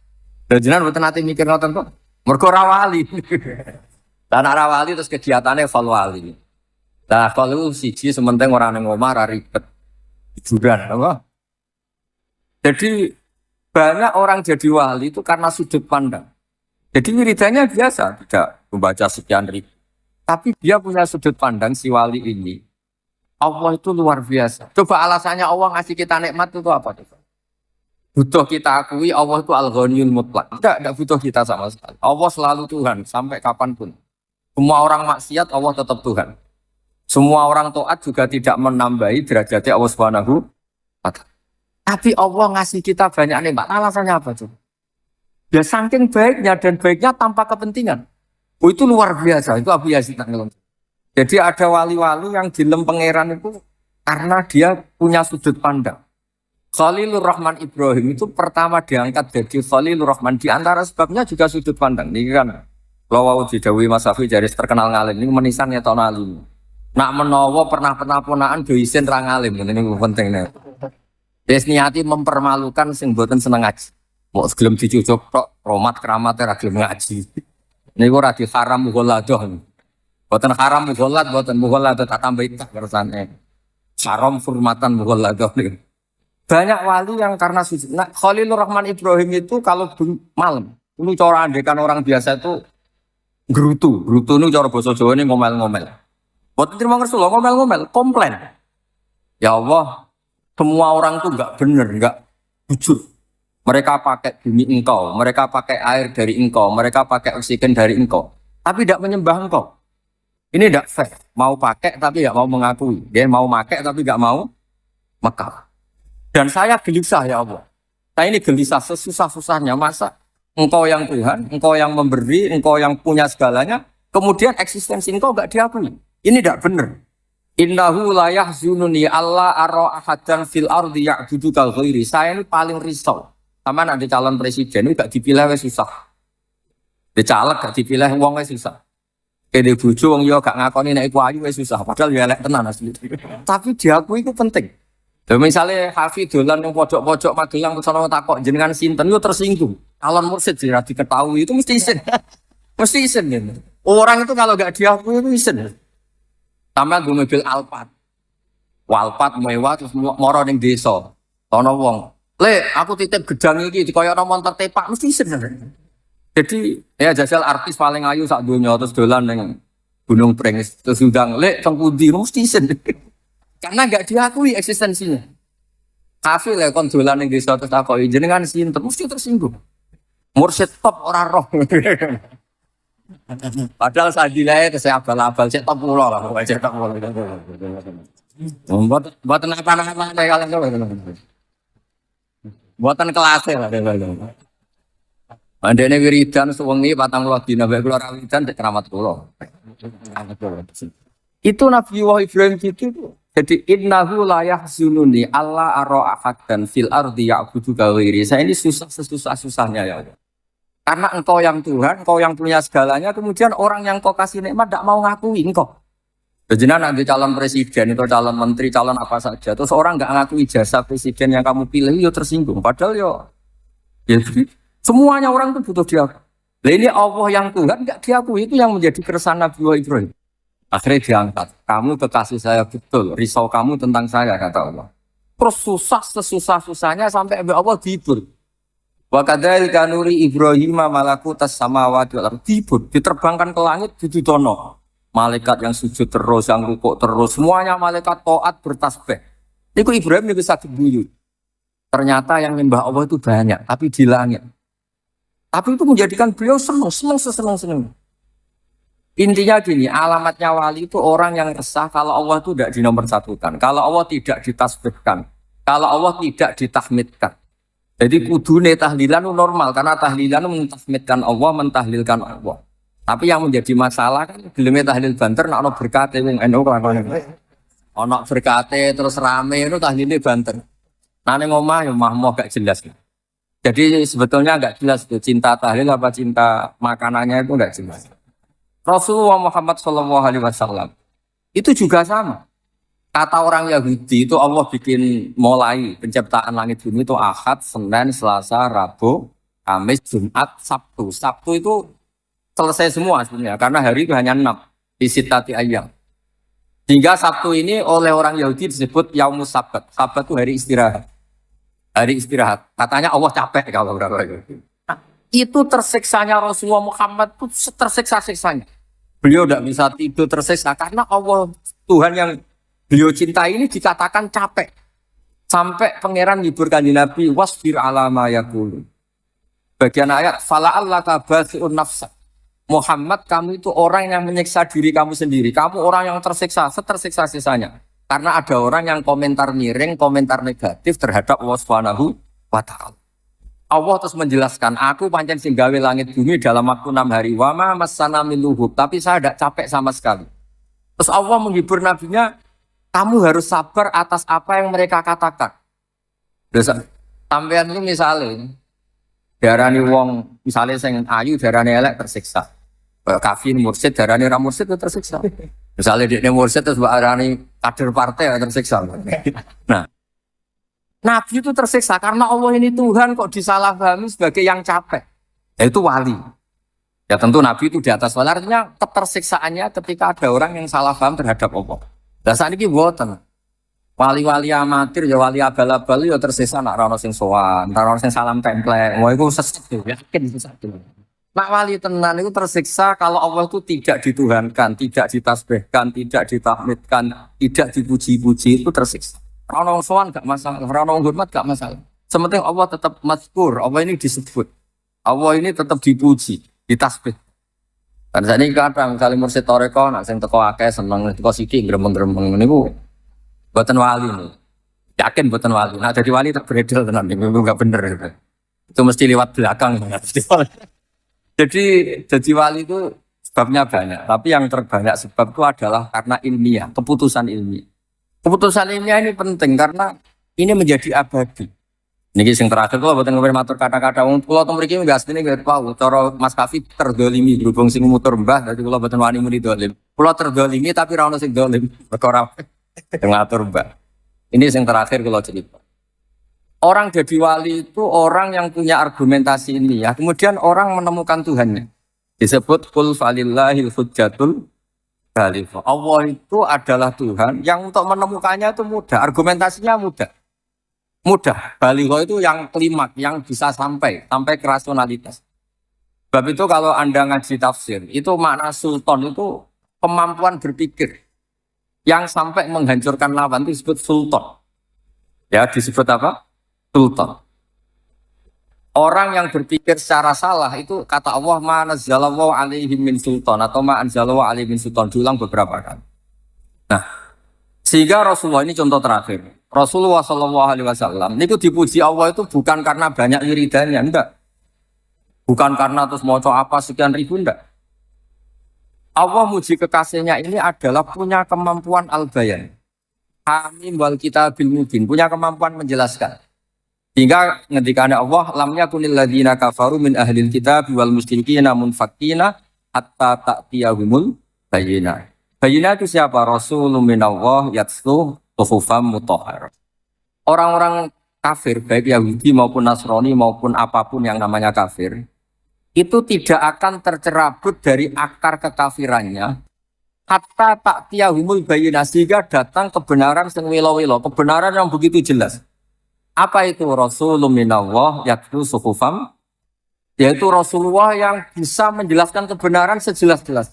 Dan jenengan mboten nate mikir ngoten kok. Mergo ra wali. Lah nek ra wali terus kegiatannya fal wali. Lah kalau siji sementing ora ning omah ra ribet. Hiburan, apa? Jadi banyak orang jadi wali itu karena sudut pandang. Jadi wiridannya biasa, tidak membaca sekian ribu. Tapi dia punya sudut pandang si wali ini. Allah itu luar biasa. Coba alasannya Allah ngasih kita nikmat itu apa? Butuh kita akui Allah itu al-ghaniyul mutlak. Tidak butuh kita sama sekali. Allah selalu Tuhan sampai kapanpun. Semua orang maksiat Allah tetap Tuhan. Semua orang taat juga tidak menambahi derajatnya Allah Subhanahu wa ta'ala. Tapi Allah ngasih kita banyak nikmat. Alasannya apa tuh? Ya saking baiknya dan baiknya tanpa kepentingan. Oh, itu luar biasa. Itu Abu Yazid. Jadi ada wali-wali yang dilem pangeran itu karena dia punya sudut pandang. Khalilur Rahman Ibrahim itu pertama diangkat jadi Khalilur Rahman. Di antara sebabnya juga sudut pandang. Ini kan lawau didawi Mas Safi jaris terkenal ngalim. Ini menisan ya tahun alim. Nak menawa pernah ponaan do isin ra ngalim. Ini penting nih. Des niati mempermalukan sing mboten seneng ngaji. Mau gelem dicucuk tok romat keramat ra gelem ngaji. Niku ora di haram mughalladah. Mboten haram mughalladh, mboten mughalladah tak tambah tak kersane. Haram hurmatan mughalladah niku. Banyak wali yang karena sujud. Nah, Khalilur Rahman Ibrahim itu kalau malam, ini cara andekan orang biasa itu gerutu. Gerutu ini cara bahasa Jawa ini ngomel-ngomel. Mboten terima Rasulullah ngomel-ngomel, komplain. Ya Allah, semua orang tuh enggak benar, enggak jujur. Mereka pakai bumi engkau, mereka pakai air dari engkau, mereka pakai oksigen dari engkau. Tapi tidak menyembah engkau. Ini tidak fair. Mau pakai tapi tidak mau mengakui. Dia mau pakai tapi tidak mau mekal. Dan saya gelisah ya Allah. Saya ini gelisah sesusah-susahnya. Masa engkau yang Tuhan, engkau yang memberi, engkau yang punya segalanya. Kemudian eksistensi engkau tidak diakui. Ini tidak benar. Innahu la yahzununi Allah ara ahadan fil ardi ya'budu kal ghairi. Saya ini paling risau. Sama nanti calon presiden itu gak dipilih wes susah. Dicaleg gak dipilih wong wes susah. Kene bojo wong yo gak ngakoni nek iku ayu wes susah. Padahal ya elek tenan asli. Tapi diakui itu penting. Lha misale Hafi dolan nang pojok-pojok Magelang terus ana takok jenengan sinten yo tersinggung. Calon mursid sih diketahui itu mesti isin. Mesti isin gitu. Orang itu kalau gak diakui itu isin. Sama gue mobil Alphard. Alphard mewah terus moro ning desa. Ana wong Le, aku titip gedang iki dikoyokno montor tepak mesti seneng. Jadi ya jajal artis paling ayu sak donya terus dolan ning Gunung Pringis terus undang, "Le, teng pundi?" Mesti seneng. Karena enggak diakui eksistensinya. Kafe le kon dolan ning desa terus takoki jenengan sinten mesti tersinggung. Mursyid top ora roh. Padahal sadilae tesih abal-abal cek top kula lah, pokoke cek top kula. Mboten apa-apa kalian. Buatan kelas lah, Andene wiridan sewengi 40 dina bae kula ra wiridan tek keramat kula. Itu Nabi Ibrahim gitu. Jadi innahu la yahzununi Allah ara ahadan fil ardi ya'budu ghairi. Saya ini susah-susahnya ya Allah. Karena engkau yang Tuhan, engkau yang punya segalanya, kemudian orang yang kau kasih nikmat tidak mau ngakui engkau. Jenengan nanti calon presiden atau calon menteri, calon apa saja, terus orang nggak ngakui jasa presiden yang kamu pilih, yo tersinggung. Padahal ya semuanya orang itu butuh diakui. Nah ini Allah yang Tuhan nggak diakui, itu yang menjadi keresahan Nabi Ibrahim. Akhirnya diangkat. Kamu kekasih saya betul, risau kamu tentang saya kata Allah. Terus sesusah-susahnya sampai Allah dihibur. Wa kadzalika nuri Ibrahim malakutas samawati wal ardi, diterbangkan ke langit didudono. Malaikat yang sujud terus, yang rukuk terus, semuanya malaikat taat bertasbih. Niku Ibrahim niku saged guyu. Ternyata yang menyembah Allah itu banyak, tapi di langit. Tapi itu menjadikan beliau senang. Intinya gini, alamatnya wali itu orang yang resah kalau Allah itu tidak dinomorsatukan, kalau Allah tidak ditasbihkan, kalau Allah tidak ditahmidkan. Jadi kudune tahlilan itu normal, karena tahlilan itu mentahmidkan Allah, mentahlilkan Allah. Tapi yang menjadi masalah kan geleme tahlil banter nek ana berkate wong NU kelakuan. Ana berkate terus rame itu tahlile banter. Nah ning omah ya omah gak jelas. Jadi sebetulnya enggak jelas itu cinta tahlil apa cinta makanannya itu enggak jelas. Rasulullah Muhammad SAW itu juga sama. Kata orang Yahudi itu Allah bikin mulai penciptaan langit bumi itu Ahad, Senin, Selasa, Rabu, Kamis, Jumat, Sabtu. Sabtu itu selesai semua sebenarnya, karena hari itu hanya 6 di sitati ayyam. Hingga Sabtu ini oleh orang Yahudi disebut Yaumus Sabat. Sabat itu hari istirahat. Hari istirahat. Katanya Allah capek kalau berapa itu. Nah, itu tersiksanya Rasulullah Muhammad itu tersiksa-siksanya. Beliau tidak bisa tidur tersiksa karena Allah Tuhan yang beliau cintai ini dikatakan capek. Sampai pangeran hiburkan di Nabi wasbir ala ma yaqulu. Bagian ayat fala allaka basi'un nafsak. Muhammad, kamu itu orang yang menyiksa diri kamu sendiri. Kamu orang yang tersiksa, setersiksa sisanya. Karena ada orang yang komentar miring, komentar negatif terhadap Allah Subhanahu wa Ta'ala. Allah terus menjelaskan, aku pancen sing gawe langit bumi dalam waktu 6 hari. Wa ma massana min lughub, tapi saya tidak capek sama sekali. Terus Allah menghibur nabinya, kamu harus sabar atas apa yang mereka katakan. Sampean itu misalnya darani wong, misalnya sing ayu darani elek tersiksa. Kafir mursid darani ra mursid itu tersiksa. Misalnya dia mursid terus darani kader partai tersiksa. Nah, Nabi itu tersiksa karena Allah ini Tuhan kok disalahpahami sebagai yang capek. Yaitu wali. Ya tentu Nabi itu di atas wali. Artinya ketersiksaannya ketika ada orang yang salah paham terhadap Allah. Dan saat ini buatan. Wali-wali amatir, ya wali abal-abal ya tersiksa nak rano sing sowan, rano sing salam template. Wah itu sesat tuh, yakin sesat tuh. Nak wali tenan itu tersiksa kalau Allah itu tidak dituhankan, tidak ditasbihkan, tidak ditahmidkan, tidak dipuji-puji, itu tersiksa. Rano sowan gak masalah, rano hormat gak masalah. Sementing Allah tetap mazkur, Allah ini disebut. Allah ini tetap dipuji, ditasbih. Dan saat ini kadang misalnya mursyid toreko, nak sing teko akeh seneng, teko sithik gremeng-gremeng niku buatan wali nih. Yakin buatan wali. Nah jadi wali terberedel tenan niku enggak bener gitu. Itu mesti lewat belakang. Jadi wali itu sebabnya banyak, tapi yang terbanyak sebab itu adalah karena ilmiah, keputusan ilmiah. Keputusan ilmiah ini penting karena ini menjadi abadi. Niki sing terakhir kalau buatan ngomongin matur kata-kata wong kula teng mriki enggak asline enggak tahu cara Mas Kafi terdolimi berhubung sing mutur mbah dadi kula buatan wani muni dolim. Kula terdolimi tapi ra ono sing dolim. Perkara ngatur mbah. Ini yang terakhir kalau cerita. Orang jadi wali itu orang yang punya argumentasi ini ya. Kemudian orang menemukan Tuhannya. Disebut qul falillahil hujjatul baligh. Allah itu adalah Tuhan yang untuk menemukannya itu mudah. Argumentasinya mudah. Mudah. Baligh itu yang klimak, yang bisa sampai ke rasionalitas. Sebab itu kalau Anda ngaji tafsir, itu makna sultan itu kemampuan berpikir. Yang sampai menghancurkan lawan itu disebut sultan. Ya, disebut apa? Sultan. Orang yang berpikir secara salah itu kata Allah ma nazzalallahu alaihim min sultan atau ma anzalallahu alaihim min sultan diulang beberapa kali. Nah, sehingga Rasulullah ini contoh terakhir. Rasulullah SAW itu dipuji Allah itu bukan karena banyak wiridannya, enggak. Bukan karena terus mau apa sekian ribu, enggak. Allah muji kekasihnya ini adalah punya kemampuan al-bayan. Hamim wal kitabil mubin, punya kemampuan menjelaskan. Hingga ngendikane Allah, lam yakunil ladzina kafaru min ahlil kitab wal musyrikina munfakina hatta ta'tiyahumul bayyinah. Bayyinah itu siapa? Rasulun minallah yatslu suhufam mutahhar. Orang-orang kafir, baik Yahudi maupun Nasrani maupun apapun yang namanya kafir, itu tidak akan tercerabut dari akar kekafirannya hatta ta'tiyahumul bayyinah, sehingga datang kebenaran sing welo-welo, kebenaran yang begitu jelas. Apa itu? Rasulun minallah yatlu suhufam, yaitu Rasulullah yang bisa menjelaskan kebenaran sejelas-jelas.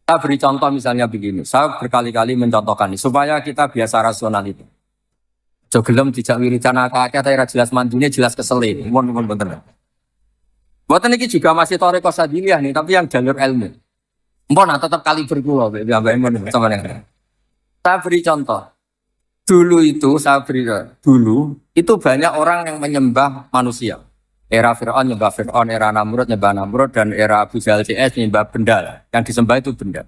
Saya beri contoh misalnya begini, saya berkali-kali mencontohkan ini supaya kita biasa rasional itu. Jogelem dijak wiridan akeh tapi jelas mandune jelas keselin. Mun bener. Buatan ini juga masih thariqah sadiliyah nih, tapi yang jalur ilmu. Mpun tetap kaliber kula sama yang. Saya beri contoh. Dulu itu banyak orang yang menyembah manusia. Era Fir'aun nyembah Fir'aun, era Namrud nyembah Namrud, dan era Abu Jahal CS nyembah benda. Yang disembah itu benda.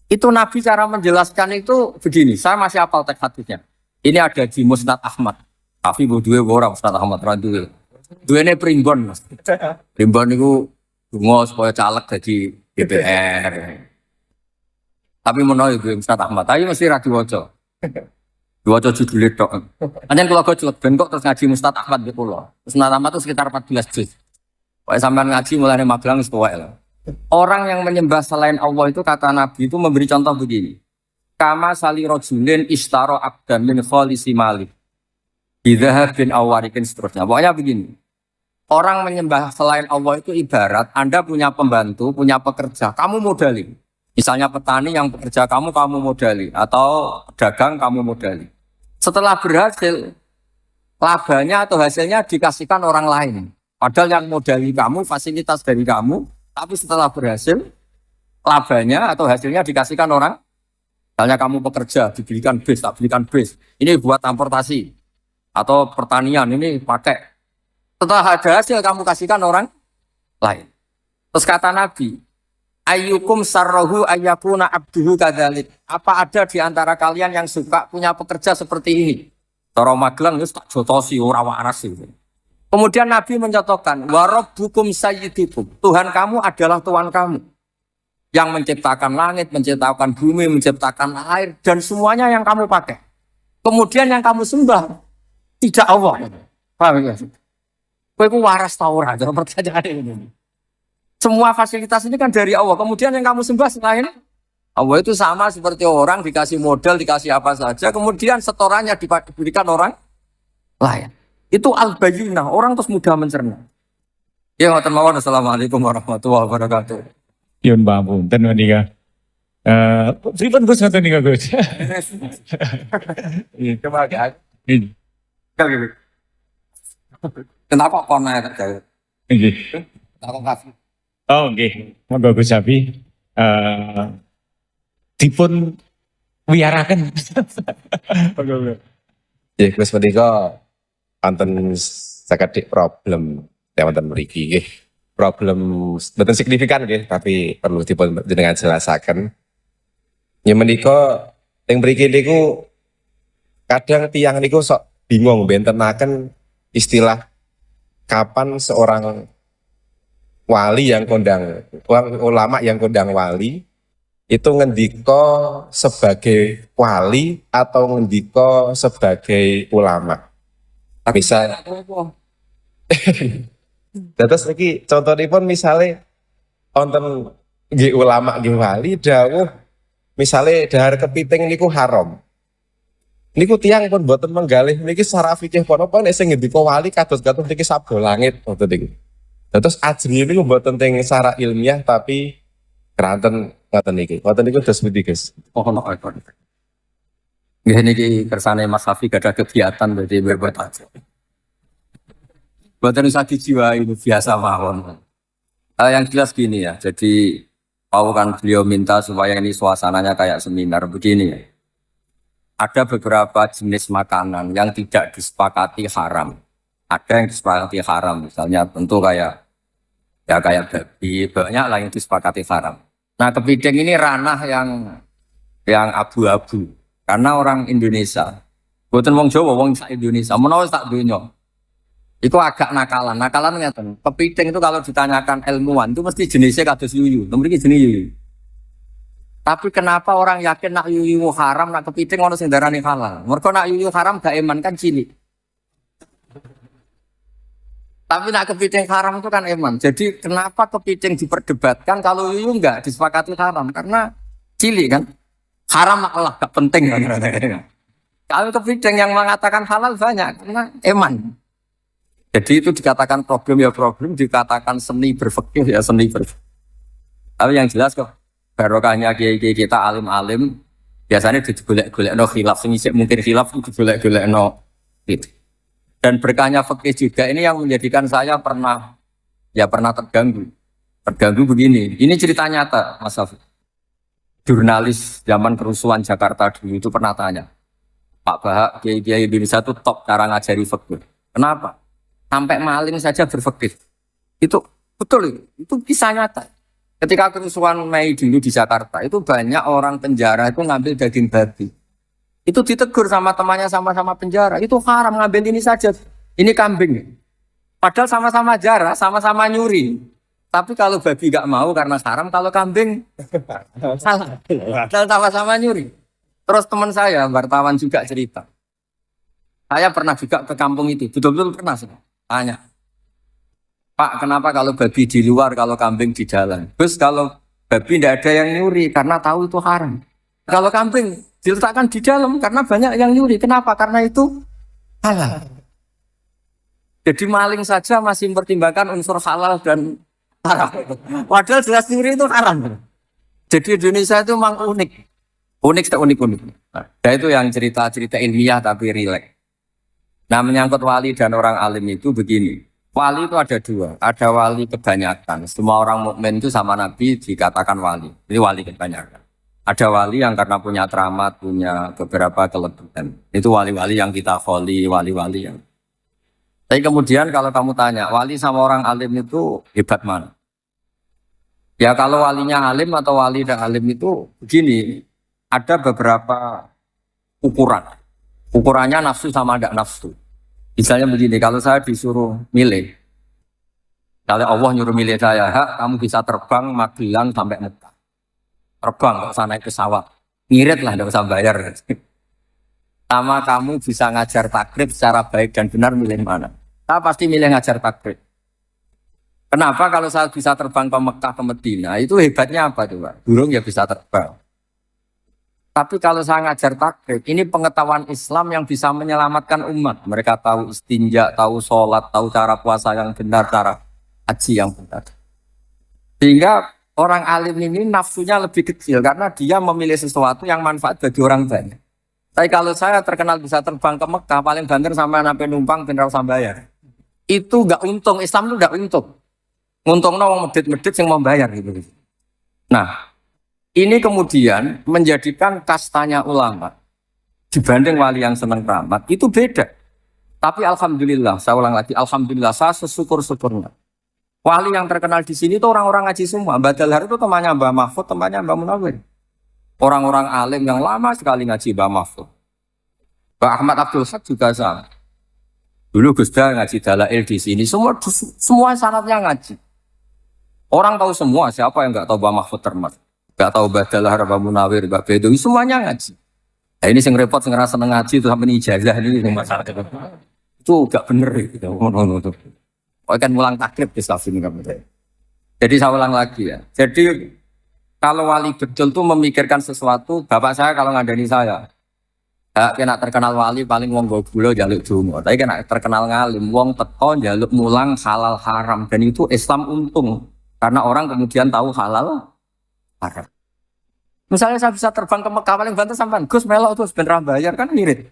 Itu Nabi cara menjelaskan itu begini, saya masih hafal teks hadisnya. Ini ada di Musnad Ahmad. Tapi duwe orang Musnad Ahmad randu. Duwene primbon. Primbon itu dungo supaya caleg jadi DPR. Tapi menawa itu Musnad Ahmad, tapi mesti ra diwaca. Diwaca judul tok. Anjen kula gojlok ben kok terus ngaji Mustad Ahmad di kula. Mustad Ahmad itu sekitar 14 juz. Pokoke sampean ngaji mulai Magelang wis tuwek lah. Orang yang menyembah selain Allah itu kata Nabi itu memberi contoh begini. Kama sali rajulin ishtara abdan min khalisi malik. Bidhahabin awarikin seterusnya. Pokoknya begini. Orang menyembah selain Allah itu ibarat Anda punya pembantu, punya pekerja, kamu modali. Misalnya petani yang bekerja kamu modali, atau pedagang kamu modali. Setelah berhasil, labanya atau hasilnya dikasihkan orang lain. Padahal yang modali kamu, fasilitas dari kamu, Tapi setelah berhasil, labanya atau hasilnya dikasihkan orang. Misalnya kamu pekerja, dibelikan bis, tak belikan bis. Ini buat transportasi. Atau pertanian, ini pakai. Setelah ada hasil, kamu kasihkan orang lain. Terus kata Nabi, ayyukum sarrohu ayyakuna abduhu kadzalik. Apa ada di antara kalian yang suka punya pekerja seperti ini? Cara Magelang itu tak jotosi ora waras itu. Kemudian Nabi mencontohkan, wa rabbukum sayyidikum. Tuhan kamu adalah Tuhan kamu. Yang menciptakan langit, menciptakan bumi, menciptakan air dan semuanya yang kamu pakai. Kemudian yang kamu sembah tidak Allah. Paham ya? Kowe ku waras ta ora? Cara pertanyaan ini. Semua fasilitas ini kan dari Allah. Kemudian yang kamu sembah selain Allah itu sama seperti orang dikasih modal, dikasih apa saja. Kemudian setorannya diberikan orang lain. Itu al-bayyinah. Orang terus mudah mencerna. Ya, Assalamualaikum warahmatullahi wabarakatuh. Yun ba punten menika. Pripun Gus ngoten nika Gus? Coba agak. Kenapa kona ya? Nggih. Aku kasih. Oh nggih. Monggo Gus Sapi. Dipun wiyaraken. Monggo. Ya, Gus menika wonten sakedhik problem wonten mriki nggih. Problem mboten signifikan nggih, tapi perlu dipun jenengan jelasaken. Ya menika teng mriki niku kadang tiyang niku sok bingung bentenaken istilah kapan seorang wali yang kondang, ulama yang kondang wali itu ngendika sebagai wali atau ngendika sebagai ulama. Misal terus iki contohipun misalnya wonten nggih ulama nggih wali dawuh misale dahar kepiting niku haram. Niku tiyang pun boten menggalih niki secara fikih punapa nek sing ngendika wali kados-kados niki sabda langit ngoten niku. Terus ajri niku mboten teng secara ilmiah tapi keranten ngoten niki. Ngoten niku dos pundi, Gus? Ono ekor. Nggih niki kersane Mas Safi gak ada kegiatan berarti berbuat aja. Buatan usah dijiwai itu biasa mawon. Yang jelas gini ya, jadi Pak kan beliau minta supaya ini suasananya kayak seminar begini ya. Ada beberapa jenis makanan yang tidak disepakati haram. Ada yang disepakati haram, misalnya tentu kayak babi, banyak lah yang disepakati haram. Nah kepiting ini ranah yang abu-abu, karena orang Indonesia, bukan wong Jawa, wong Indonesia, menawa tak dunia. Itu agak nakalan ngeten. Kepiting itu kalau ditanyakan ilmuwan itu mesti jenisnya kados yuyu. Nomor iki jenis yuyu. Tapi kenapa orang yakin nak yuyu haram, nak kepiting ono sing darani halal? Mergo nak yuyu haram gak eman kan cilik. Tapi nak kepiting haram itu kan eman. Jadi kenapa kepiting diperdebatkan kalau yuyu enggak disepakati haram? Karena cilik kan. Haram Allah gak penting kan. Kalau kepiting yang mengatakan halal banyak karena eman. Jadi itu dikatakan problem ya problem, dikatakan seni berfikih ya seni berfikih. Tapi yang jelas kok barokahnya kiai-kiai kita alim-alim biasanya digolek-golek no khilaf, mungkin khilaf itu digolek-golek no gitu. Dan berkahnya fikih juga ini yang menjadikan saya pernah terganggu. Terganggu begini. Ini cerita nyata, Mas Safi. Jurnalis zaman kerusuhan Jakarta dulu itu pernah tanya, Pak Bahak, kiai-kiai Indonesia itu top cara ngajari fikih. Kenapa? Sampai maling saja berfikih. Itu betul itu kisah nyata. Ketika kerusuhan Mei dulu di Jakarta, itu banyak orang penjara itu ngambil daging babi. Itu ditegur sama temannya sama-sama penjara. Itu haram ngambil ini saja. Ini kambing. Padahal sama-sama jarah, sama-sama nyuri. Tapi kalau babi gak mau karena haram, kalau kambing salah. Padahal sama-sama nyuri. Terus teman saya, wartawan juga cerita. Saya pernah juga ke kampung itu, betul-betul pernah sih. Tanya, Pak, kenapa kalau babi di luar, kalau kambing di jalan? Terus kalau babi tidak ada yang nyuri karena tahu itu haram. Kalau kambing diletakkan di dalam karena banyak yang nyuri. Kenapa? Karena itu halal. Jadi maling saja masih mempertimbangkan unsur halal dan haram. Padahal jelas nyuri itu haram. Jadi Indonesia itu memang unik. Unik. Nah, itu yang cerita-cerita ilmiah tapi rileks. Nah menyangkut wali dan orang alim itu begini. Wali itu ada dua, ada wali kebanyakan. Semua orang mukmin itu sama Nabi dikatakan wali. Ini wali kebanyakan. Ada wali yang karena punya keramat, punya beberapa kelebihan. Itu wali-wali yang kita follow, wali-wali yang. Tapi kemudian kalau kamu tanya, wali sama orang alim itu hebat mana? Ya kalau walinya alim atau wali dan alim itu begini, ada beberapa ukuran. Ukurannya nafsu sama tidak nafsu. Misalnya begini, kalau saya disuruh milih, kalau Allah nyuruh milih saya, kamu bisa terbang Magelang sampai Mekah. Terbang, nggak usah naik pesawat. Ngirit lah, nggak usah bayar. Sama kamu bisa ngajar takrib secara baik dan benar, milih mana? Saya pasti milih ngajar takrib. Kenapa kalau saya bisa terbang ke Mekah, ke Medina, itu hebatnya apa tuh Pak? Burung ya bisa terbang. Tapi kalau saya ngajar takrib, ini pengetahuan Islam yang bisa menyelamatkan umat. Mereka tahu istinja, tahu sholat, tahu cara puasa yang benar, cara haji yang benar. Sehingga orang alim ini nafsunya lebih kecil karena dia memilih sesuatu yang manfaat bagi orang banyak. Tapi kalau saya terkenal bisa terbang ke Mekah, paling banter sampai sampai numpang benar usah bayar. Itu nggak untung, Islam itu nggak untung. Untungnya orang medit-medit yang membayar gitu. Nah, ini kemudian menjadikan kastanya ulama dibanding wali yang senang keramat itu beda. Tapi alhamdulillah, saya ulang lagi, alhamdulillah saya sesyukur-syukurnya. Wali yang terkenal di sini itu orang-orang ngaji semua. Mbak Dalhar itu temannya Mbak Mahfud, temannya Mbak Munawir. Orang-orang alim yang lama sekali ngaji Mbak Mahfud. Mbak Ahmad Abdul Haq juga sama. Dulu Gus Dah ngaji Dalail di sini, semua sanatnya ngaji. Orang tahu semua, siapa yang nggak tahu Mbak Mahfud termasuk. Gak tahu Badallah, Mbak Munawir, Mbak Bedowi, semuanya ngaji. Nah, ini yang repot, yang ngerasa ngaji itu sampai ijazah ini yang masalah. Itu gak bener gitu. Oh, kan mulang takrib di staff ini kamu. Jadi saya ulang lagi ya. Jadi kalau wali betul tuh memikirkan sesuatu, bapak saya kalau ngandani saya, kena terkenal wali paling wong gula jaluk dungo. Tapi kena terkenal ngalim, wong teko jaluk mulang halal haram, dan itu Islam untung karena orang kemudian tahu halal haram. Misalnya saya bisa terbang ke Mekah paling banter sampean Gus melok terus beneran bayar kan mirip.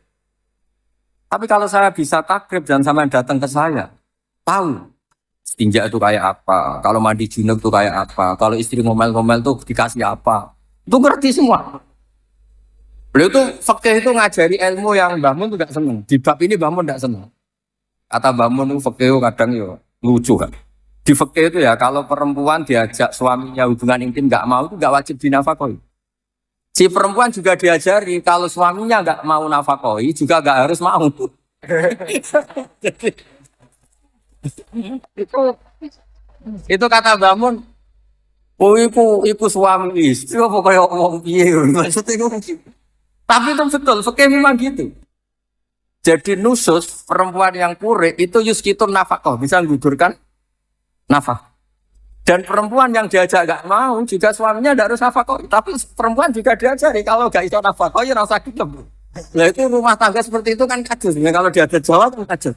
Tapi kalau saya bisa takrib dan sampean datang ke saya, tahu istinja itu kayak apa, kalau mandi junub itu kayak apa, kalau istri ngomel-ngomel tuh dikasih apa, itu ngerti semua. Beliau tuh fakih itu ngajari ilmu yang Mbah Mun tuh gak seneng. Di bab ini Mbah Mun gak seneng. Kata Mbah Mun itu fakih kadang yo lucu kan. Di fakih itu ya kalau perempuan diajak suaminya hubungan intim gak mau itu gak wajib dinafkahi. Si perempuan juga diajari kalau suaminya gak mau nafkahi juga gak harus mau. itu kata Mbah Mun. Oh iku suami istri apa kaya wong piye maksudnya itu. Tapi itu betul, fakih memang gitu. Jadi nusus perempuan yang pure itu yuskitun nafkah, bisa menggugurkan nafkah. Dan perempuan yang diajak gak mau juga suaminya tidak harus nafkah. Tapi perempuan juga diajari kalau gak iso nafkah ya rasa gelem. Nah itu rumah tangga seperti itu kan kajus. Kalau dia ada jawab kan kajus.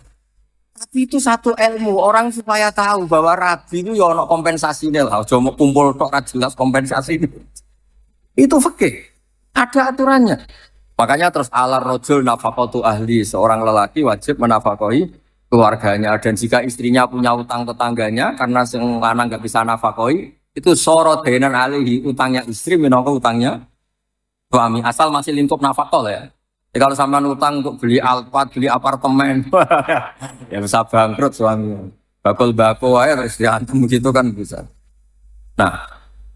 Tapi itu satu ilmu orang supaya tahu bahwa rabi itu ya ono kompensasinya lah. Cuma kumpul tok ra jelas kompensasi itu fakih. Ada aturannya. Makanya terus alar rojul nafaqatu ahli, seorang lelaki wajib menafkahi keluarganya, dan jika istrinya punya utang tetangganya karena sing lanang nggak bisa nafkahi, itu sorot denan alihi, utangnya istri minangka utangnya suami, asal masih lingkup nafkah ya. Jadi kalau sampean utang untuk beli Alphard, beli apartemen, ya bisa bangkrut suami. Bakul-bakul aja terus diantem begitu kan bisa. Nah,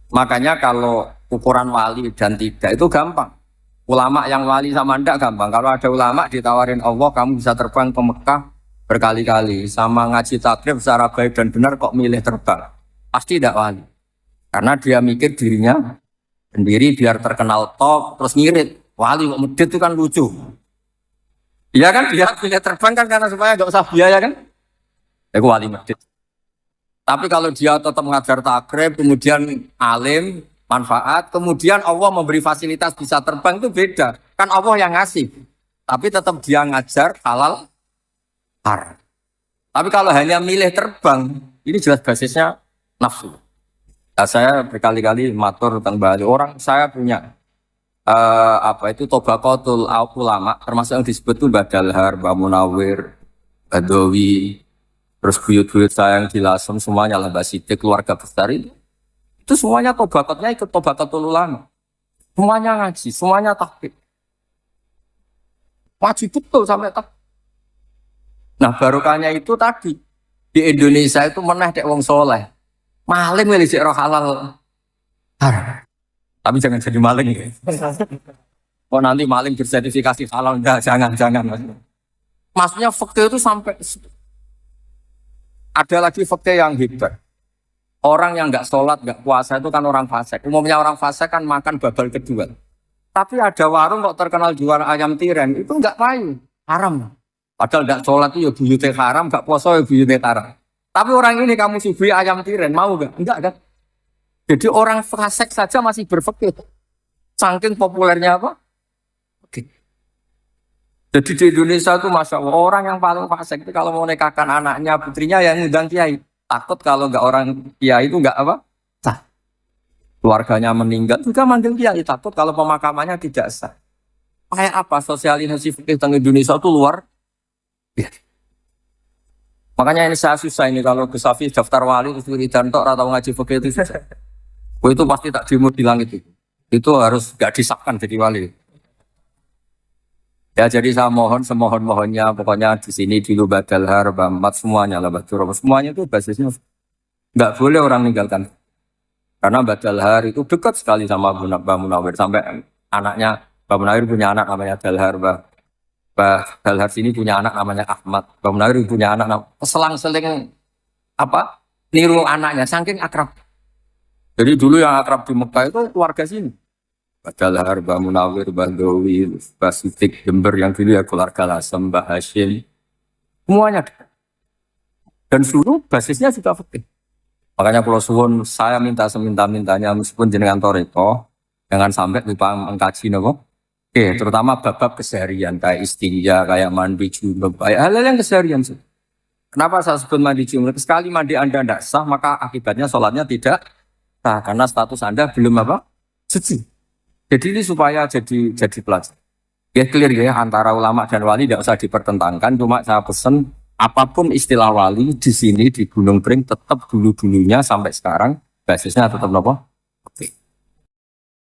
makanya kalau ukuran wali dan tidak itu gampang. Ulama yang wali sama ndak gampang. Kalau ada ulama ditawarin Allah, kamu bisa terbang ke Mekah berkali-kali, sama ngaji takrib secara baik dan benar kok milih terbang. Pasti tidak wali. Karena dia mikir dirinya sendiri biar terkenal top terus ngirit. Wali kok medit itu kan lucu. Iya kan, dia pilih terbang kan karena supaya enggak usah biaya kan. Itu wali medit. Tapi kalau dia tetap mengajar takrib, kemudian alim, manfaat, kemudian Allah memberi fasilitas bisa terbang itu beda. Kan Allah yang ngasih. Tapi tetap dia ngajar halal haram. Tapi kalau hanya milih terbang, ini jelas basisnya nafsu. Nah, saya berkali-kali matur tentang Bali. Orang saya punya tobakotul ulama, termasuk yang disebut itu Mbak Dalhar, Mbak Munawir, Badawi, terus buyut-buyut saya yang di Lasem semuanya lah Mbak Sidik, keluarga besar itu semuanya tobatnya ikut tobatatul ulama. Semuanya ngaji, semuanya takbir. Wajib betul sampai tak. Nah barokahnya itu tadi di Indonesia itu meneh dek wong soleh, maling milih roh halal haram. Tapi jangan jadi maling ya. Oh nanti maling bersertifikasi halal enggak, jangan. Maksudnya fakta itu sampai ada lagi fakta yang hebat. Orang yang nggak sholat, nggak puasa itu kan orang fasik. Umumnya orang fasik kan makan babal kedua. Tapi ada warung kok terkenal jual ayam tiren, itu nggak payu, haram. Padahal nggak sholat itu ya buyutnya haram, nggak puasa ya buyutnya haram. Tapi orang ini kamu suguhi ayam tiren, mau nggak? Enggak kan? Jadi orang fasik saja masih berfikir. Saking populernya apa? Oke. Jadi di Indonesia itu masya Allah orang yang paling fasik itu kalau mau nikahkan anaknya, putrinya yang ngundang kiai. Takut kalau nggak orang kiai itu nggak apa? Sah. Keluarganya meninggal juga manggil kiai. Takut kalau pemakamannya tidak sah. Kayak apa sosialisasi fikih tentang Indonesia itu luar biasa. Makanya ini saya susah ini kalau Gus Safi daftar wali terus wiridan tok atau ngaji fikih itu susah. Itu pasti tak demo di langit itu. Itu harus nggak disahkan jadi wali. Ya jadi saya mohon semohon-mohonnya pokoknya di sini dulu badal har, bamat semuanya lah batur semuanya itu basisnya nggak boleh orang meninggalkan karena badal har itu dekat sekali sama Mbah Munawir sampai anaknya Mbah Munawir punya anak namanya Dalhar, Mbah Dalhar sini punya anak namanya Ahmad, Mbah Munawir punya anak selang-seling apa niru anaknya saking akrab. Jadi dulu yang akrab di Mekah itu keluarga sini. Dalhar, Mbah Munawir, Mbah Dowi, Mbah Sidik, Jember yang dulu ya keluarga Lasem, Mbah Hashim, semuanya. Dan seluruh basisnya juga fikih. Makanya kalau suwun saya minta seminta-mintanya meskipun jenengan toreko, jangan sampai lupa mengkaji nopo. Oke, terutama bab-bab keseharian kayak istinja, kayak mandi junub, kayak hal-hal yang keseharian sih. Kenapa saya sebut mandi junub? Sekali mandi Anda tidak sah, maka akibatnya sholatnya tidak sah karena status Anda belum apa? Suci. Jadi ini supaya jadi pelajar. Ya clear ya antara ulama dan wali tidak usah dipertentangkan. Cuma saya pesen apapun istilah wali di sini di Gunung Pring tetap dulu-dulunya sampai sekarang basisnya tetap apa? Oke.